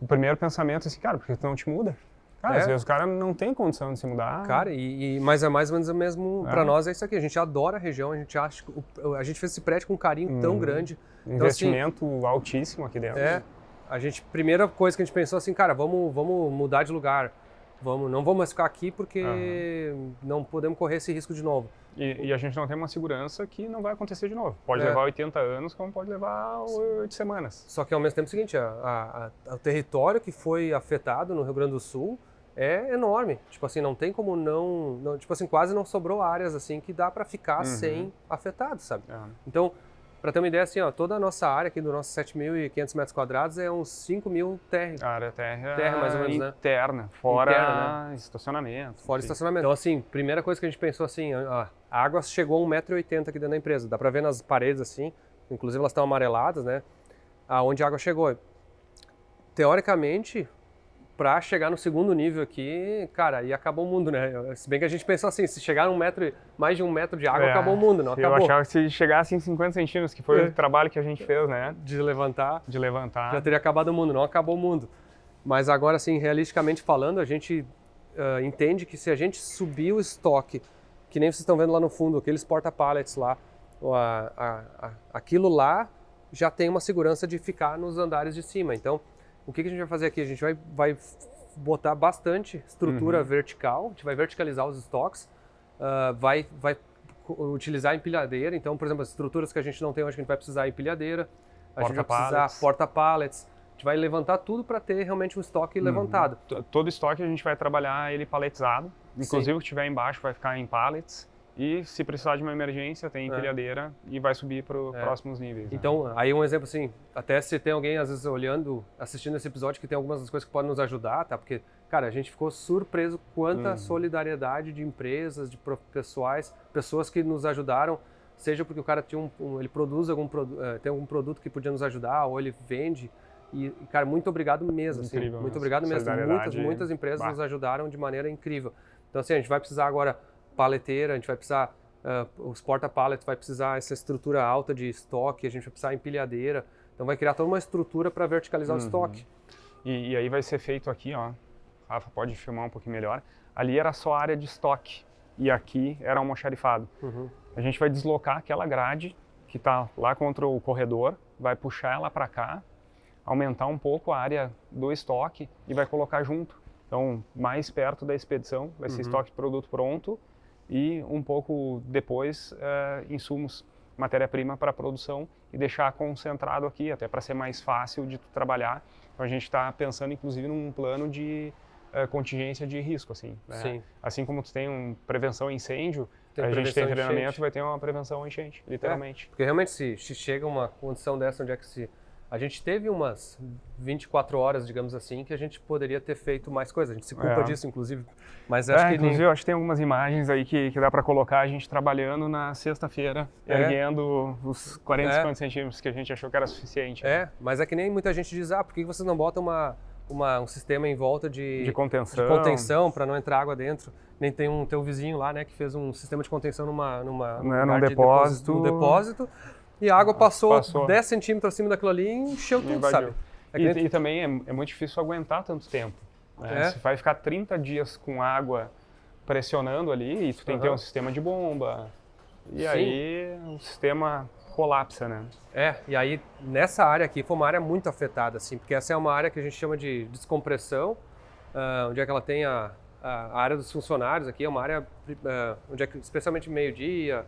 O primeiro pensamento é assim, cara, por que tu não te muda? Cara, às vezes o cara não tem condição de se mudar. Cara, mas é mais ou menos o mesmo, para nós é isso aqui, a gente adora a região, a gente acha, a gente fez esse prédio com um carinho tão grande. Investimento então, assim, altíssimo aqui dentro. Primeira coisa que a gente pensou assim, cara, vamos mudar de lugar, não vamos mais ficar aqui porque não podemos correr esse risco de novo. E a gente não tem uma segurança que não vai acontecer de novo. Pode levar 80 anos, como pode levar 8 semanas. Só que ao mesmo tempo é o seguinte, o território que foi afetado no Rio Grande do Sul é enorme. Tipo assim, não tem como não tipo assim, quase não sobrou áreas assim que dá para ficar sem afetado, sabe? Então, para ter uma ideia, assim, ó, toda a nossa área aqui, dos nossos 7.500 metros quadrados, é uns 5.000 terra. Área terra mais ou menos, interna, né? Fora estacionamento. Fora estacionamento. Então, assim, primeira coisa que a gente pensou assim, a água chegou a 1,80 m aqui dentro da empresa. Dá para ver nas paredes, assim, inclusive elas estão amareladas, né? Aonde a água chegou. Teoricamente, para chegar no segundo nível aqui, cara, aí acabou o mundo, né? Se bem que a gente pensou assim, se chegar mais de 1 metro de água, acabou o mundo, não acabou. Eu achava que se chegasse em 50 centímetros, que foi o trabalho que a gente fez, né? De levantar. Já teria acabado o mundo, não acabou o mundo. Mas agora, assim, realisticamente falando, a gente entende que se a gente subir o estoque, que nem vocês estão vendo lá no fundo, aqueles porta-pallets lá, aquilo lá já tem uma segurança de ficar nos andares de cima. Então, o que a gente vai fazer aqui? A gente vai botar bastante estrutura vertical, a gente vai verticalizar os estoques, vai utilizar empilhadeira. Então, por exemplo, as estruturas que a gente não tem hoje, a gente vai precisar empilhadeira, a gente vai precisar porta-pallets, a gente vai levantar tudo para ter realmente um estoque levantado. Todo estoque a gente vai trabalhar ele paletizado, inclusive o que estiver embaixo vai ficar em pallets. E se precisar de uma emergência, tem empilhadeira e vai subir para os próximos níveis. Então, aí um exemplo assim, até se tem alguém às vezes assistindo esse episódio que tem algumas das coisas que podem nos ajudar, tá? Porque cara, a gente ficou surpreso quanta solidariedade de empresas, de pessoas que nos ajudaram, seja porque o cara tinha ele produz tem algum produto que podia nos ajudar, ou ele vende. E, cara, muito obrigado mesmo. Incrível, assim, muito obrigado mesmo. Muitas empresas nos ajudaram de maneira incrível. Então, assim, a gente vai precisar agora paleteira, a gente vai precisar os porta-pallets, vai precisar essa estrutura alta de estoque, a gente vai precisar empilhadeira. Então, vai criar toda uma estrutura para verticalizar o estoque. E aí vai ser feito aqui, ó. Rafa, pode filmar um pouquinho melhor. Ali era só a área de estoque e aqui era almoxarifado. A gente vai deslocar aquela grade que está lá contra o corredor, vai puxar ela para cá, aumentar um pouco a área do estoque e vai colocar junto. Então, mais perto da expedição, vai ser estoque de produto pronto e um pouco depois insumos, matéria-prima para a produção e deixar concentrado aqui, até para ser mais fácil de trabalhar. Então, a gente está pensando, inclusive, num plano de contingência de risco, assim. Né? Sim. Assim como tu tem prevenção a incêndio, Tem a gente tem prevenção a treinamento, enchente. vai ter uma prevenção a enchente, literalmente. Porque realmente se chega uma condição dessa onde é que a gente teve umas 24 horas, digamos assim, que a gente poderia ter feito mais coisas. A gente se culpa disso, inclusive. Mas acho que inclusive, eu acho que tem algumas imagens aí que dá para colocar a gente trabalhando na sexta-feira, erguendo os 40, 50 centímetros que a gente achou que era suficiente. Mas é que nem muita gente diz, por que vocês não botam um sistema em volta de contenção para não entrar água dentro? Nem tem um teu vizinho lá, né, que fez um sistema de contenção num depósito. E a água passou 10 centímetros acima daquilo ali e encheu tudo, sabe? E também é muito difícil aguentar tanto tempo. Né? Você vai ficar 30 dias com água pressionando ali e tu tem que ter um sistema de bomba. E aí o sistema colapsa, né? E aí nessa área aqui foi uma área muito afetada, assim, porque essa é uma área que a gente chama de descompressão, onde é que ela tem a área dos funcionários aqui, é uma área onde é que, especialmente meio-dia,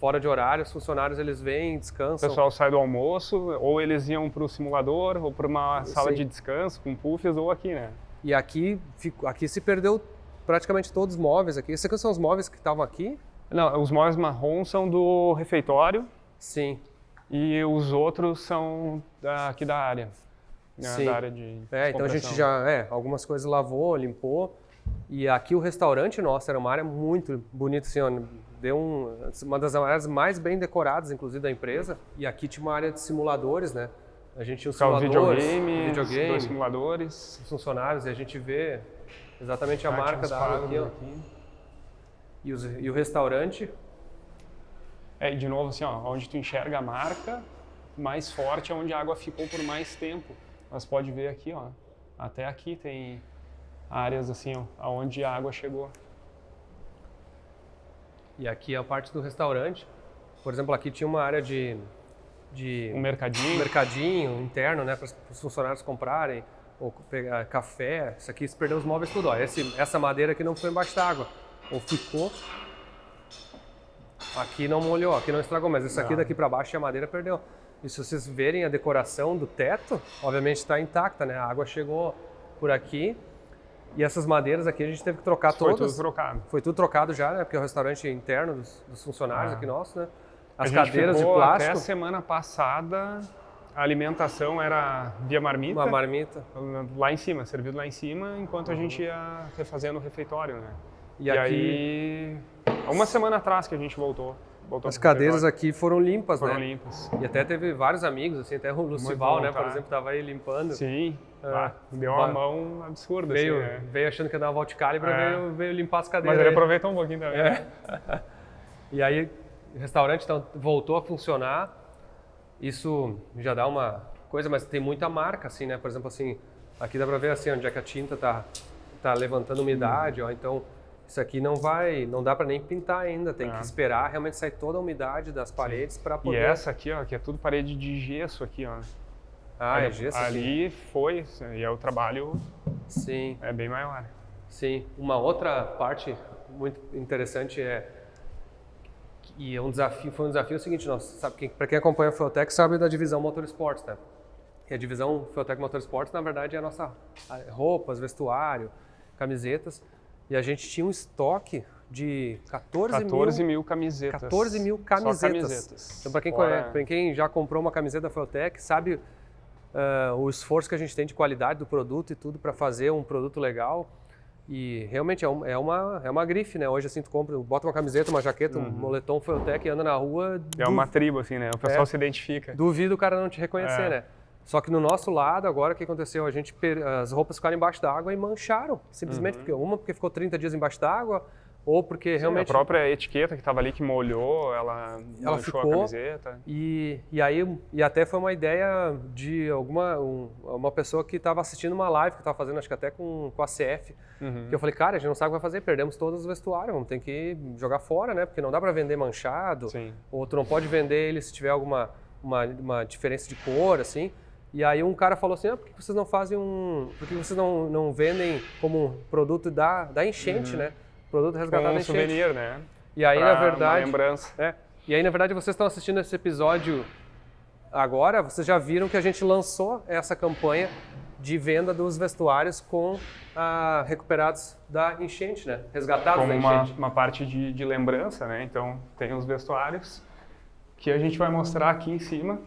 fora de horário, os funcionários eles vêm, descansam. O pessoal sai do almoço, ou eles iam para o simulador, ou para uma sala de descanso com puffs, ou aqui, né? E aqui se perdeu praticamente todos os móveis aqui. Esses aqui são os móveis que estavam aqui? Não, os móveis marrom são do refeitório. Sim. E os outros são aqui da área. Sim. Da área de então a gente já, algumas coisas lavou, limpou. E aqui o restaurante nosso era uma área muito bonita, assim, ó, uma das áreas mais bem decoradas, inclusive, da empresa. E aqui tinha uma área de simuladores, né? A gente tinha os simuladores, videogame, 2 simuladores, os funcionários, e a gente vê exatamente a marca da água aqui, ó. E o restaurante. E de novo, assim, ó, onde tu enxerga a marca, mais forte é onde a água ficou por mais tempo. Mas pode ver aqui, ó, até aqui tem áreas assim, ó, aonde a água chegou. E aqui é a parte do restaurante. Por exemplo, aqui tinha uma área de um mercadinho interno, né, para os funcionários comprarem ou pegar café. Isso aqui se perdeu os móveis tudo, ó. Essa madeira aqui não foi embaixo da água, ou ficou. Aqui não molhou, aqui não estragou, mas isso aqui daqui para baixo a madeira perdeu. E se vocês verem a decoração do teto, obviamente está intacta, né? A água chegou por aqui. E essas madeiras aqui a gente teve que trocar todas. Foi tudo trocado. Foi tudo trocado já, né? Porque é o restaurante interno dos funcionários aqui nosso, né? As a gente cadeiras de ficou plástico. Até a semana passada, a alimentação era via marmita. Uma marmita. Lá em cima, servido lá em cima, enquanto a gente ia refazendo o refeitório, né? E aí, uma semana atrás que a gente voltou as cadeiras aqui foram limpas, foram né? limpas. E até teve vários amigos, assim, até o Lucival, né, por exemplo, estava aí limpando. Sim, deu uma mão absurda. Veio achando que ia dar uma volta de calibre, veio limpar as cadeiras. Mas ele aproveitou um pouquinho também. E aí, o restaurante então, voltou a funcionar. Isso já dá uma coisa, mas tem muita marca, assim, né? Por exemplo, assim, aqui dá para ver assim, onde é que a tinta tá levantando umidade, ó, então... Isso aqui não dá para nem pintar ainda, tem que esperar realmente sair toda a umidade das paredes para poder... E essa aqui, ó, que é tudo parede de gesso aqui, ó. É gesso ali aqui. foi, e é o trabalho é bem maior. Sim, uma outra parte muito interessante foi um desafio o seguinte, para quem acompanha a Fueltech sabe da divisão Motorsports, né? E a divisão Fueltech Motorsports, na verdade, é a nossa roupas, vestuário, camisetas. E a gente tinha um estoque de 14 mil camisetas. 14 mil camisetas. Então, para quem já comprou uma camiseta da Fueltech, sabe o esforço que a gente tem de qualidade do produto e tudo para fazer um produto legal. E realmente é uma grife, né? Hoje assim tu compra, bota uma camiseta, uma jaqueta, um moletom Feutec e anda na rua. É uma tribo, assim, né? O pessoal se identifica. Duvido o cara não te reconhecer, né? Só que no nosso lado, agora o que aconteceu? As roupas ficaram embaixo d'água e mancharam. Simplesmente porque ficou 30 dias embaixo d'água, ou porque realmente... A própria etiqueta que estava ali, que molhou, ela manchou ficou, a camiseta. E até foi uma ideia de uma pessoa que estava assistindo uma live que eu estava fazendo, acho que até com a CF, que eu falei, cara, a gente não sabe o que vai fazer, perdemos todos os vestuários, vamos ter que jogar fora, né? Porque não dá para vender manchado, ou tu não pode vender ele se tiver alguma uma diferença de cor, assim. E aí um cara falou assim, por que vocês não fazem por que vocês não vendem como um produto da enchente, né? Produto resgatado da enchente. Souvenir, né? E aí, na verdade, uma lembrança. E aí, na verdade, vocês estão assistindo esse episódio agora, vocês já viram que a gente lançou essa campanha de venda dos vestuários com recuperados da enchente, né? Resgatados como da enchente. uma parte de lembrança, né? Então, tem os vestuários que a gente vai mostrar aqui em cima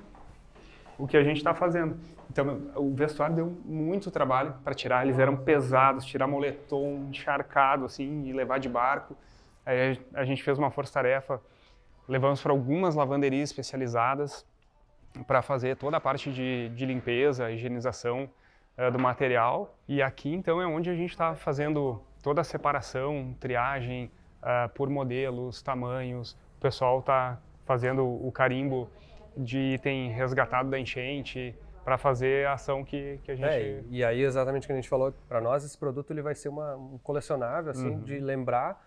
o que a gente está fazendo. Então, o vestuário deu muito trabalho para tirar, eles eram pesados, tirar moletom encharcado, assim, e levar de barco. Aí a gente fez uma força-tarefa, levamos para algumas lavanderias especializadas para fazer toda a parte de limpeza, higienização do material. E aqui, então, é onde a gente está fazendo toda a separação, triagem por modelos, tamanhos. O pessoal está fazendo o carimbo de item resgatado da enchente para fazer a ação que a gente... E aí, exatamente o que a gente falou, para nós esse produto ele vai ser um colecionável, assim, de lembrar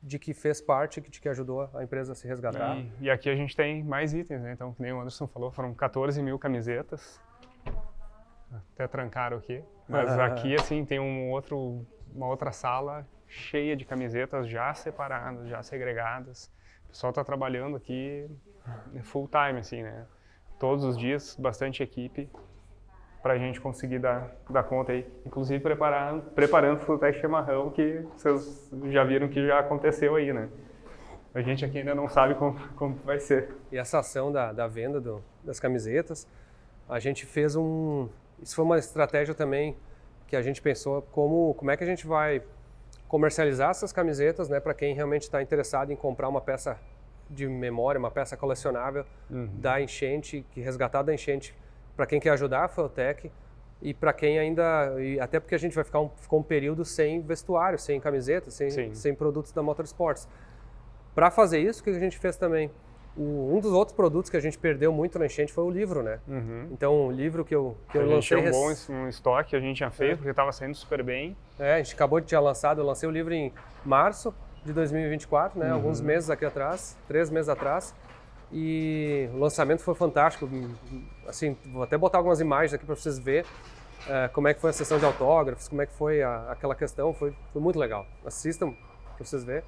de que fez parte, que ajudou a empresa a se resgatar. E aqui a gente tem mais itens, né? Então, como o Anderson falou, foram 14 mil camisetas. Até trancaram aqui. Mas aqui, assim, tem uma outra sala cheia de camisetas já separadas, já segregadas. O pessoal está trabalhando aqui full time, assim, né? Todos os dias, bastante equipe para a gente conseguir dar conta aí. Inclusive preparando o Feutec Chimarrão, que vocês já viram que já aconteceu aí, né? A gente aqui ainda não sabe como vai ser. E essa ação da venda das camisetas, a gente fez Isso foi uma estratégia também que a gente pensou como é que a gente vai comercializar essas camisetas, né, para quem realmente está interessado em comprar uma peça de memória, uma peça colecionável da enchente, resgatada da enchente, para quem quer ajudar a Feutec e para quem até porque a gente ficou um período sem vestuário, sem camiseta, sem produtos da Motorsports. Para fazer isso, o que a gente fez também? Um dos outros produtos que a gente perdeu muito na enchente foi o livro, né? Então, o livro que eu lancei... A gente tinha um estoque, a gente tinha feito, porque estava saindo super bem. A gente acabou de ter lançado, eu lancei o livro em março de 2024, né? Alguns meses aqui atrás, 3 meses atrás. E o lançamento foi fantástico. Assim, vou até botar algumas imagens aqui para vocês verem como é que foi a sessão de autógrafos, como é que foi aquela questão. Foi muito legal. Assistam para vocês verem.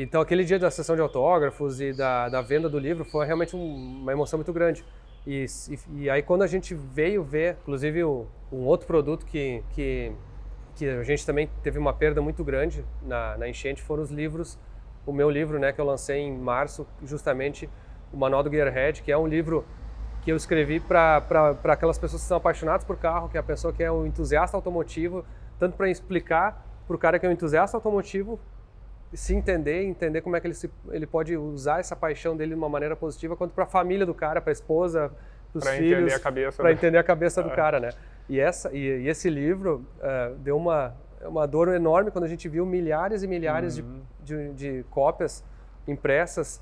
então aquele dia da sessão de autógrafos e da venda do livro foi realmente uma emoção muito grande. E aí quando a gente veio ver, inclusive um outro produto que a gente também teve uma perda muito grande na enchente foram os livros, o meu livro, né, que eu lancei em março, justamente o Manual do Gearhead, que é um livro que eu escrevi para aquelas pessoas que são apaixonadas por carro, que é a pessoa que é um entusiasta automotivo, tanto para explicar para o cara que é um entusiasta automotivo se entender como é que ele pode usar essa paixão dele de uma maneira positiva, quanto para a família do cara, para a esposa, para os filhos, para entender a cabeça do cara, né? E esse livro deu uma dor enorme quando a gente viu milhares e milhares de cópias impressas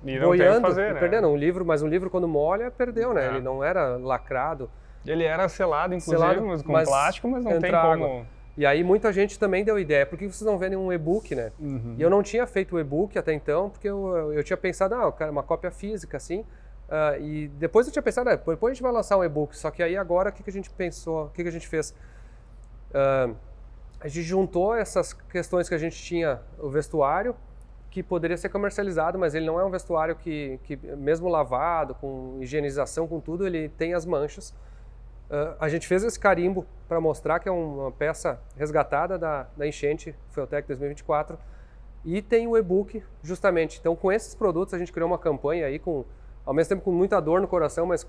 e não boiando, tem o que fazer, né? perdendo mas um livro quando molha, perdeu, né? Ele não era lacrado. Ele era selado, inclusive, com plástico, mas não tem como... Água. E aí muita gente também deu ideia, por que vocês não vendem um e-book, né? E eu não tinha feito o e-book até então, porque eu tinha pensado, uma cópia física, assim, e depois eu tinha pensado, depois a gente vai lançar um e-book, só que aí agora o que a gente pensou, o que a gente fez? A gente juntou essas questões que a gente tinha, o vestuário, que poderia ser comercializado, mas ele não é um vestuário que mesmo lavado, com higienização, com tudo, ele tem as manchas. A gente fez esse carimbo para mostrar que é uma peça resgatada da enchente Fueltech 2024 e tem o e-book justamente. Então com esses produtos a gente criou uma campanha aí ao mesmo tempo com muita dor no coração, mas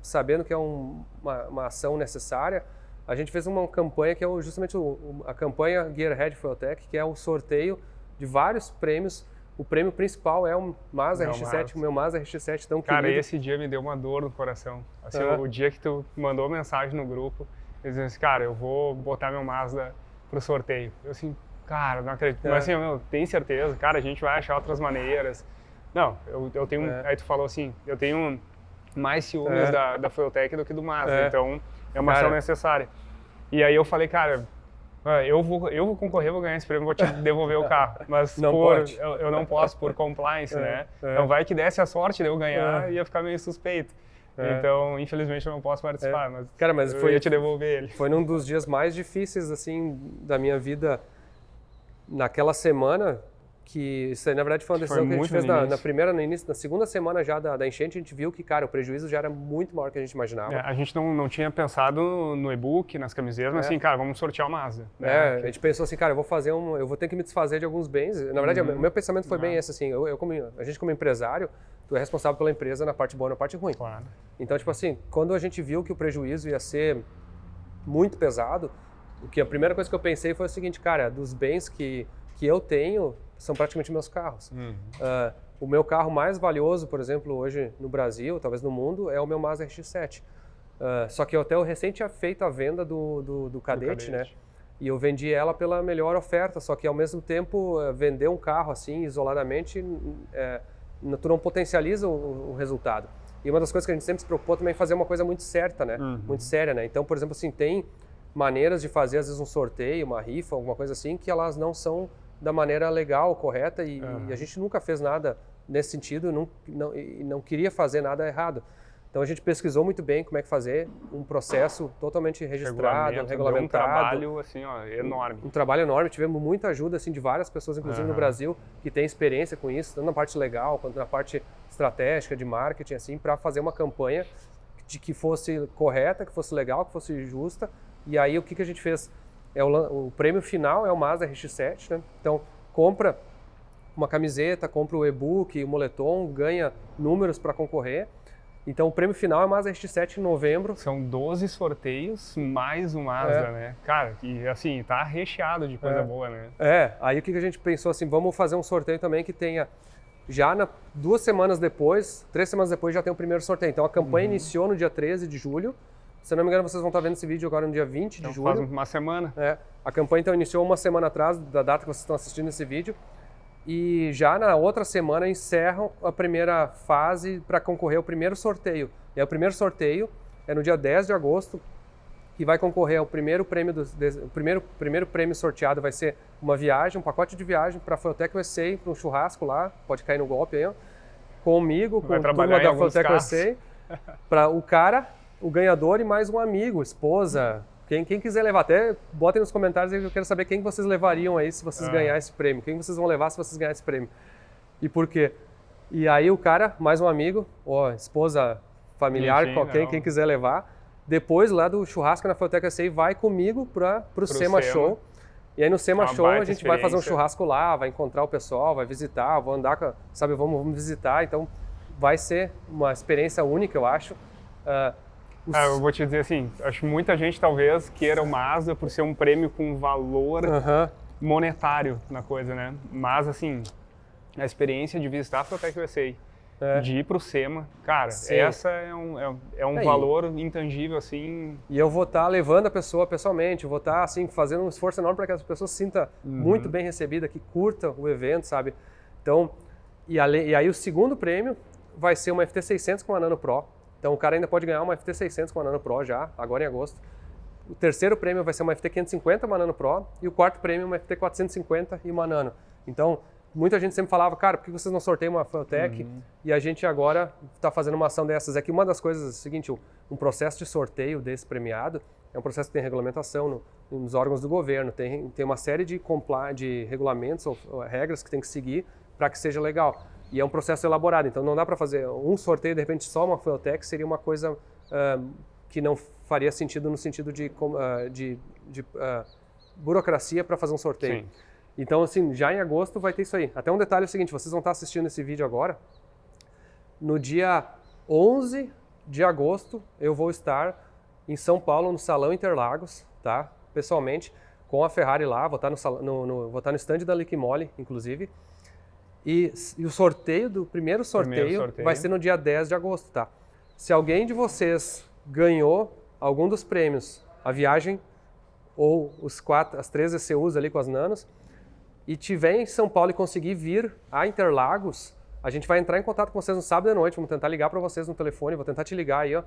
sabendo que é uma ação necessária. A gente fez uma campanha que é justamente a campanha Gearhead Fueltech, que é o sorteio de vários prêmios. O prêmio principal é o Mazda RX-7, o meu Mazda RX-7 tão querido. Cara, esse dia me deu uma dor no coração. Assim, o dia que tu mandou mensagem no grupo, eu dizendo assim, cara, eu vou botar meu Mazda pro sorteio. Eu assim, cara, não acredito. Mas assim, tem certeza? Cara, a gente vai achar outras maneiras. Não, eu tenho... Aí tu falou assim, eu tenho mais ciúmes da Fueltech do que do Mazda, então é uma ação necessária. E aí eu falei, cara... Eu vou concorrer, vou ganhar esse prêmio, vou te devolver o carro, mas eu não posso por compliance, né? Então vai que desse a sorte de eu ganhar, ia ficar meio suspeito. Então, infelizmente, eu não posso participar, mas eu ia te devolver ele. Foi um dos dias mais difíceis, assim, da minha vida naquela semana, que isso aí, na verdade, foi uma decisão que a gente fez no início, na segunda semana já da enchente, a gente viu que, cara, o prejuízo já era muito maior que a gente imaginava. A gente não tinha pensado no e-book, nas camiseiras, mas assim, cara, vamos sortear o Mazda. Né? A gente pensou assim, cara, eu vou ter que me desfazer de alguns bens. Na verdade, o meu pensamento foi bem esse, assim, a gente como empresário, tu é responsável pela empresa na parte boa e na parte ruim. Claro. Então, tipo assim, quando a gente viu que o prejuízo ia ser muito pesado, a primeira coisa que eu pensei foi o seguinte, cara, dos bens que eu tenho, são praticamente meus carros. O meu carro mais valioso, por exemplo, hoje no Brasil, talvez no mundo, é o meu Mazda RX-7. Só que eu recém tinha feito a venda do Cadete, né? E eu vendi ela pela melhor oferta, só que ao mesmo tempo, vender um carro assim, isoladamente, tu não potencializa o resultado. E uma das coisas que a gente sempre se preocupou também é fazer uma coisa muito certa, né? Muito séria, né? Então, por exemplo, assim, tem maneiras de fazer, às vezes, um sorteio, uma rifa, alguma coisa assim, que elas não são da maneira legal, correta, e a gente nunca fez nada nesse sentido e não queria fazer nada errado. Então a gente pesquisou muito bem como é que fazer um processo totalmente registrado, regulamentado. Um trabalho assim, enorme. Um trabalho enorme, tivemos muita ajuda assim, de várias pessoas, inclusive no Brasil, que têm experiência com isso, tanto na parte legal quanto na parte estratégica, de marketing, assim, para fazer uma campanha que fosse correta, que fosse legal, que fosse justa. E aí o que a gente fez? O prêmio final é o Mazda RX-7, né? Então, compra uma camiseta, compra o e-book, o moletom, ganha números para concorrer. Então, o prêmio final é o Mazda RX-7 em novembro. São 12 sorteios mais um Mazda, né? Cara, e assim, tá recheado de coisa boa, né? Aí o que a gente pensou assim, vamos fazer um sorteio também que tenha, já 2 semanas depois, 3 semanas depois já tem o primeiro sorteio. Então, a campanha iniciou no dia 13 de julho. Se não me engano, vocês vão estar vendo esse vídeo agora no dia 20 de julho. Faz uma semana. A campanha então iniciou uma semana atrás da data que vocês estão assistindo esse vídeo. E já na outra semana encerram a primeira fase para concorrer ao primeiro sorteio. E aí, o primeiro sorteio é no dia 10 de agosto, que vai concorrer ao primeiro prêmio. O primeiro prêmio sorteado vai ser uma viagem, um pacote de viagem para a Fueltech USA, para um churrasco lá, pode cair no golpe aí, comigo, com a turma da Fueltech USA, para o ganhador e mais um amigo, esposa, Quem quiser levar, até botem nos comentários aí que eu quero saber quem vocês levariam aí se vocês ganharem esse prêmio. Quem vocês vão levar se vocês ganharem esse prêmio. E por quê? E aí o cara, mais um amigo, ou esposa, familiar, quem quiser levar, depois lá do churrasco na Feutec SA vai comigo pro SEMA Show. E aí no SEMA Show a gente vai fazer um churrasco lá, vai encontrar o pessoal, vai visitar, vou andar, vamos visitar. Então vai ser uma experiência única, eu acho. Eu vou te dizer assim, acho que muita gente talvez queira o Mazda por ser um prêmio com valor monetário na coisa, né? Mas assim, a experiência de visitar a Feutec USA, de ir pro SEMA, cara, essa é um valor intangível, assim. E eu vou estar levando a pessoa pessoalmente, eu vou estar assim, fazendo um esforço enorme para que a pessoa se sinta muito bem recebida, que curta o evento, sabe? Então, e aí o segundo prêmio vai ser uma FT600 com a Nano Pro. Então o cara ainda pode ganhar uma FT600 com a Nano Pro já, agora em agosto. O terceiro prêmio vai ser uma FT550 uma Nano Pro e o quarto prêmio uma FT450 e uma Nano. Então, muita gente sempre falava, cara, por que vocês não sorteiam uma Feutec? E a gente agora está fazendo uma ação dessas. É que uma das coisas é o seguinte, um processo de sorteio desse premiado é um processo que tem regulamentação nos órgãos do governo, tem uma série de regulamentos ou regras que tem que seguir para que seja legal. E é um processo elaborado, então não dá para fazer um sorteio, de repente só uma Feutec seria uma coisa que não faria sentido no sentido de burocracia para fazer um sorteio. Sim. Então, assim, já em agosto vai ter isso aí. Até um detalhe é o seguinte, vocês vão estar assistindo esse vídeo agora. No dia 11 de agosto, eu vou estar em São Paulo, no Salão Interlagos, tá? Pessoalmente, com a Ferrari lá, vou estar vou estar no stand da Liquimoli, inclusive. E o sorteio do primeiro sorteio vai ser no dia 10 de agosto, tá? Se alguém de vocês ganhou algum dos prêmios, a viagem ou as 3 ECUs ali com as nanos, e tiver em São Paulo e conseguir vir a Interlagos, a gente vai entrar em contato com vocês no sábado à noite, vamos tentar ligar para vocês no telefone, vou tentar te ligar aí, ó,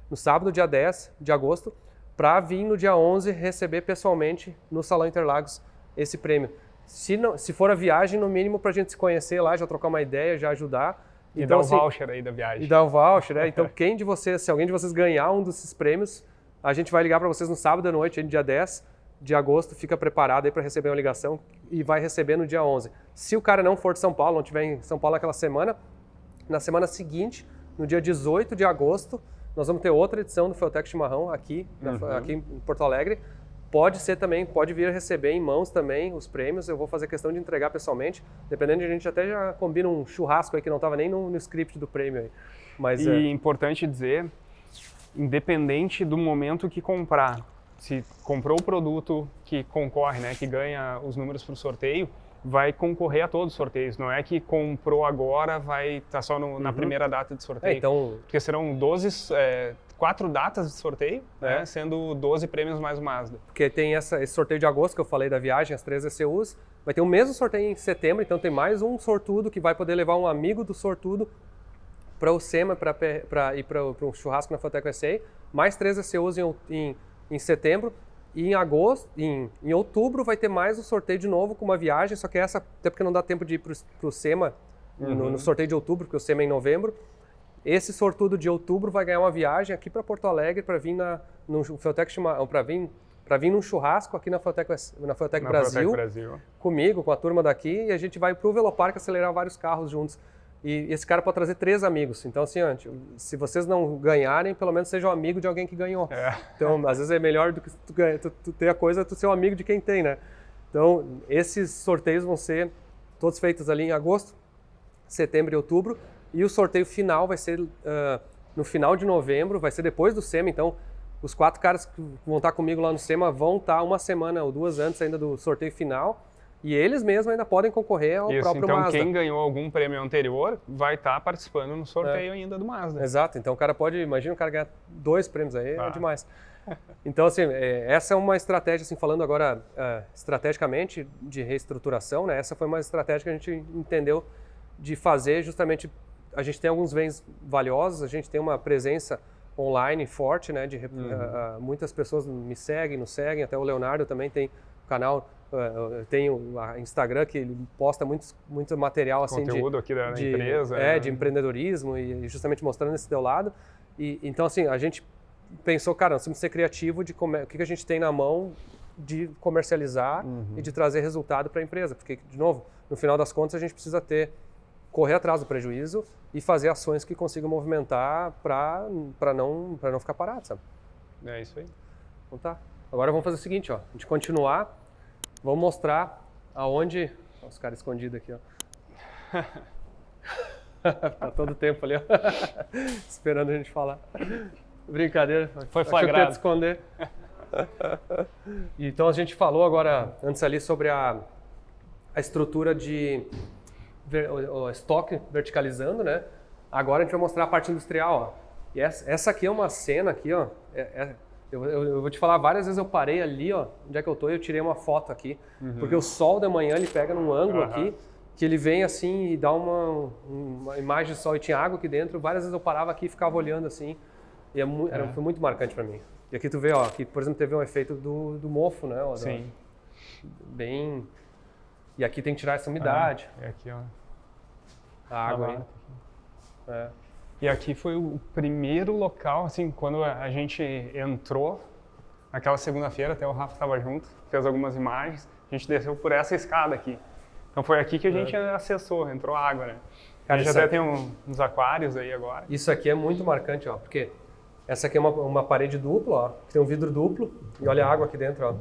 no sábado, dia 10 de agosto, para vir no dia 11 receber pessoalmente no Salão Interlagos esse prêmio. Se for a viagem, no mínimo para a gente se conhecer lá, já trocar uma ideia, já ajudar. E então, dar o voucher aí da viagem. E dar o voucher, né? Então, se alguém de vocês ganhar um desses prêmios, a gente vai ligar para vocês no sábado à noite, dia 10 de agosto, fica preparado aí para receber uma ligação e vai receber no dia 11. Se o cara não for de São Paulo, não estiver em São Paulo naquela semana, na semana seguinte, no dia 18 de agosto, nós vamos ter outra edição do Feutec Chimarrão aqui em Porto Alegre. Pode vir receber em mãos também os prêmios, eu vou fazer questão de entregar pessoalmente, dependendo de a gente até já combina um churrasco aí que não estava nem no script do prêmio aí. Mas, importante dizer, independente do momento que comprar, se comprou o produto que concorre, né, que ganha os números para o sorteio, vai concorrer a todos os sorteios, não é que comprou agora, vai estar só na primeira data de sorteio, porque serão 4 datas de sorteio, né, sendo 12 prêmios mais o Mazda. Porque tem esse sorteio de agosto que eu falei da viagem, as 3 ECUs, vai ter o mesmo sorteio em setembro, então tem mais um sortudo que vai poder levar um amigo do sortudo para o SEMA, para ir para o churrasco na Feutec SA, mais 3 ECUs em setembro, e em agosto, em outubro vai ter mais um sorteio de novo com uma viagem, só que essa, até porque não dá tempo de ir para o SEMA no sorteio de outubro, porque o SEMA é em novembro. Esse sortudo de outubro vai ganhar uma viagem aqui para Porto Alegre para vir no Feutec para vir num churrasco aqui na Feutec Brasil, comigo, com a turma daqui, e a gente vai para o Velopark acelerar vários carros juntos. E esse cara pode trazer 3 amigos. Então, assim, se vocês não ganharem, pelo menos seja um amigo de alguém que ganhou. Então, às vezes é melhor do que tu ter a coisa, tu ser um amigo de quem tem, né? Então, esses sorteios vão ser todos feitos ali em agosto, setembro e outubro. E o sorteio final vai ser no final de novembro, vai ser depois do SEMA. Então, os 4 caras que vão estar comigo lá no SEMA vão estar uma semana ou 2 antes ainda do sorteio final. E eles mesmos ainda podem concorrer ao próprio então, Mazda. Então, quem ganhou algum prêmio anterior vai estar participando no sorteio ainda do Mazda. Exato. Então, o cara imagina o cara ganhar 2 prêmios aí, é demais. Então, assim, essa é uma estratégia, assim, falando agora estrategicamente de reestruturação, né? Essa foi uma estratégia que a gente entendeu de fazer justamente. A gente tem alguns bens valiosos, a gente tem uma presença online forte, né? Muitas pessoas nos seguem, até o Leonardo também tem canal. Tem o Instagram que ele posta muito material assim conteúdo aqui da empresa, de empreendedorismo e justamente mostrando esse teu lado. E então assim a gente pensou, cara, nós temos que ser criativo de o que a gente tem na mão de comercializar e de trazer resultado para a empresa. Porque, de novo, no final das contas, a gente precisa correr atrás do prejuízo e fazer ações que consigam movimentar para não ficar parado, sabe? É isso aí. Então tá. Agora vamos fazer o seguinte, ó. A gente continuar, vamos mostrar aonde... Olha os caras escondidos aqui, ó. Tá todo o tempo ali, ó. Esperando a gente falar. Brincadeira. Foi Acho que eu flagrado. tento esconder. Então a gente falou agora, antes ali, sobre a estrutura de o estoque verticalizando, né? Agora a gente vai mostrar a parte industrial, ó. E essa aqui é uma cena aqui, ó. Eu vou te falar, várias vezes eu parei ali, ó, onde é que eu tô, e eu tirei uma foto aqui. Porque o sol da manhã, ele pega num ângulo aqui, que ele vem assim e dá uma imagem de sol, e tinha água aqui dentro. Várias vezes eu parava aqui e ficava olhando assim, e foi muito marcante para mim. E aqui tu vê, ó, que por exemplo teve um efeito do mofo, né? Ó, Sim. Bem... E aqui tem que tirar essa umidade. E aqui, ó. A água aí. É. E aqui foi o primeiro local, assim, quando a gente entrou, naquela segunda-feira, até o Rafa estava junto, fez algumas imagens, a gente desceu por essa escada aqui. Então foi aqui que a gente acessou, entrou água, né? Cara, a gente até tem uns aquários aí agora. Isso aqui é muito marcante, ó, porque essa aqui é uma parede dupla, ó, que tem um vidro duplo, e olha a água aqui dentro, ó.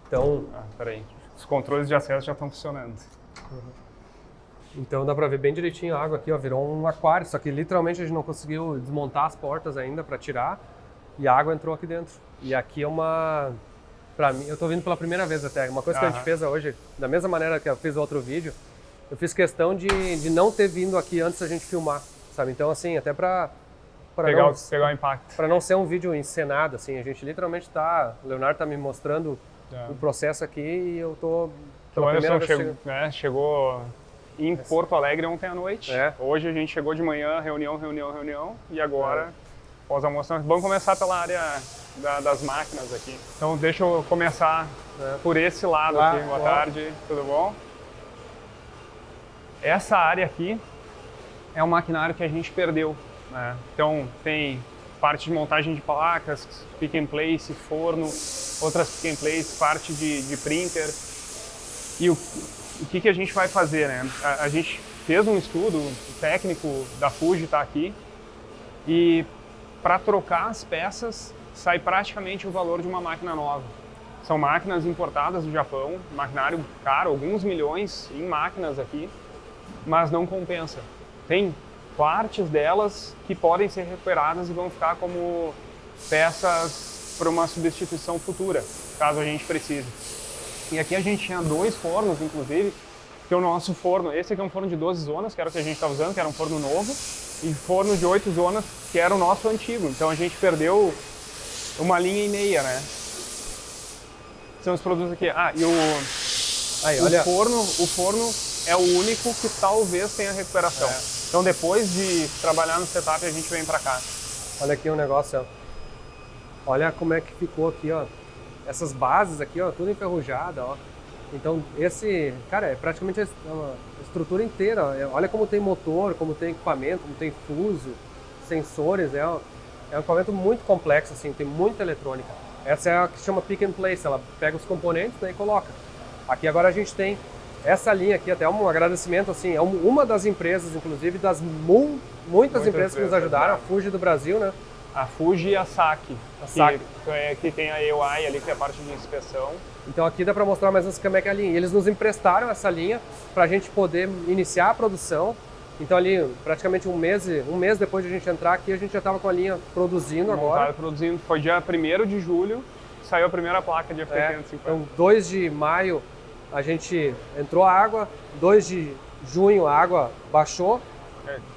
Então... peraí. Os controles de acesso já estão funcionando. Então dá pra ver bem direitinho a água aqui, ó, virou um aquário, só que literalmente a gente não conseguiu desmontar as portas ainda para tirar e a água entrou aqui dentro. E aqui é pra mim, eu tô vindo pela primeira vez até, uma coisa que a gente fez hoje, da mesma maneira que eu fiz o outro vídeo, eu fiz questão de não ter vindo aqui antes da gente filmar, sabe? Então assim, até pra pegar o impacto. Para não ser um vídeo encenado, assim, a gente literalmente o Leonardo tá me mostrando o processo aqui e eu tô pela primeira vez chegou em Porto Alegre ontem à noite. Hoje a gente chegou de manhã, reunião, e agora, pós-almoço, vamos começar pela área das máquinas aqui. Então deixa eu começar por esse lado aqui. Boa tarde, tudo bom? Essa área aqui é um maquinário que a gente perdeu, né? Então tem parte de montagem de placas, pick and place, forno, outras pick and place, parte de printer. E o que a gente vai fazer, né? A gente fez um estudo, o técnico da Fuji está aqui, e para trocar as peças sai praticamente o valor de uma máquina nova. São máquinas importadas do Japão, maquinário caro, alguns milhões em máquinas aqui, mas não compensa. Tem partes delas que podem ser recuperadas e vão ficar como peças para uma substituição futura, caso a gente precise. E aqui a gente tinha 2 fornos, inclusive, que é o nosso forno, esse aqui é um forno de 12 zonas, que era o que a gente está usando, que era um forno novo, e forno de 8 zonas, que era o nosso antigo. Então a gente perdeu uma linha e meia, né? São os produtos aqui. O forno é o único que talvez tenha recuperação. Então depois de trabalhar no setup, a gente vem para cá. Olha aqui um negócio, ó. Olha como é que ficou aqui, ó. Essas bases aqui, ó, tudo enferrujada, ó. Então cara, é praticamente a estrutura inteira. Ó. Olha como tem motor, como tem equipamento, como tem fuso, sensores, é um equipamento muito complexo, assim, tem muita eletrônica. Essa é a que chama pick and place, ela pega os componentes, né, e coloca. Aqui agora a gente tem essa linha aqui, até um agradecimento, assim, é uma das empresas, inclusive, das muitas empresas que nos ajudaram, a Fuji do Brasil, né? A Fuji e a Saki, que tem a EY ali, que é a parte de inspeção. Então aqui dá para mostrar mais ou menos como é que é a linha. Eles nos emprestaram essa linha para a gente poder iniciar a produção. Então ali, praticamente um mês depois de a gente entrar aqui, a gente já estava com a linha produzindo agora. Produzindo, foi dia 1º de julho, saiu a primeira placa de FT550. Então 2 de maio a gente entrou a água, 2 de junho a água baixou,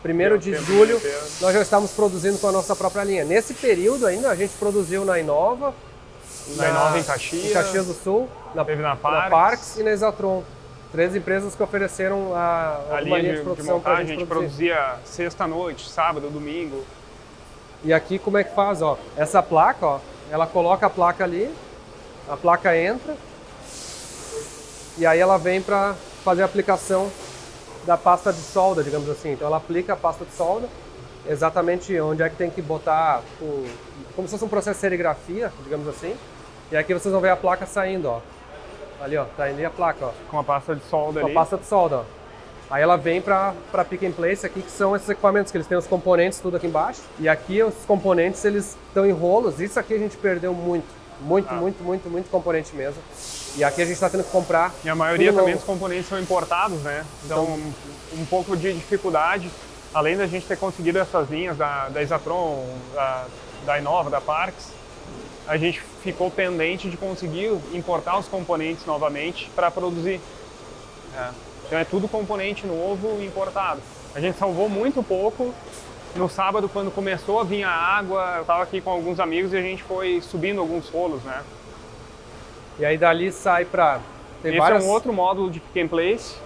1º de julho nós já estávamos produzindo com a nossa própria linha. Nesse período ainda a gente produziu na Inova, em Caxias do Sul, na Parks e na Exatron. 3 empresas que ofereceram a linha de produção para a gente produzia sexta-noite, sábado, domingo. E aqui como é que faz, ó? Essa placa, ó, ela coloca a placa ali, a placa entra e aí ela vem para fazer a aplicação da pasta de solda, digamos assim. Então ela aplica a pasta de solda exatamente onde é que tem que botar, como se fosse um processo de serigrafia, digamos assim. E aqui vocês vão ver a placa saindo, ó. Ali, ó, tá ali a placa, ó. Com a pasta de solda Com ali. a pasta de solda, ó. Aí ela vem para pick and place aqui, que são esses equipamentos, que eles têm os componentes tudo aqui embaixo. E aqui os componentes, eles estão em rolos. Isso aqui a gente perdeu muito componente mesmo. E aqui a gente está tendo que comprar. E a maioria tudo também novo. dos componentes são importados, né? Então, um pouco de dificuldade. Além da gente ter conseguido essas linhas da Exatron, da Inova, da Parks, a gente ficou pendente de conseguir importar os componentes novamente para produzir. Então é tudo componente novo importado. A gente salvou muito pouco. No sábado, quando começou a vir a água, eu estava aqui com alguns amigos e a gente foi subindo alguns rolos, né? E aí dali sai para... Esse é um outro módulo de pick and place,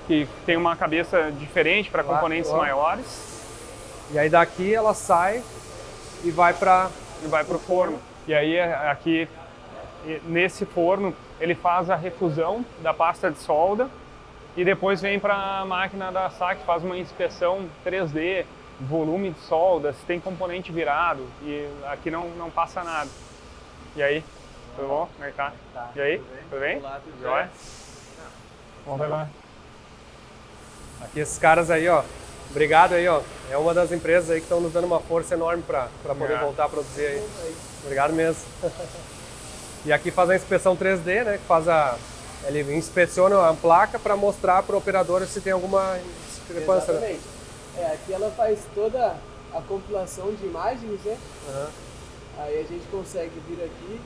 que tem uma cabeça diferente para componentes maiores. E aí daqui ela sai e vai para... E vai para o forno. E aí aqui, nesse forno, ele faz a refusão da pasta de solda e depois vem para a máquina da SAC, faz uma inspeção 3D, volume de solda, se tem componente virado, e aqui não passa nada. E aí, tudo bom? Como é que tá? E aí, tudo bem? Olá, tudo Joia? bem? Vamos ver lá. Aqui esses caras aí, ó. Obrigado aí, ó. É uma das empresas aí que estão nos dando uma força enorme para poder voltar a produzir aí. Obrigado mesmo. E aqui faz a inspeção 3D, né? Que faz ele inspeciona a placa para mostrar para o operador se tem alguma discrepância. Exatamente. Aqui ela faz toda a compilação de imagens, né? Uhum. Aí a gente consegue vir aqui.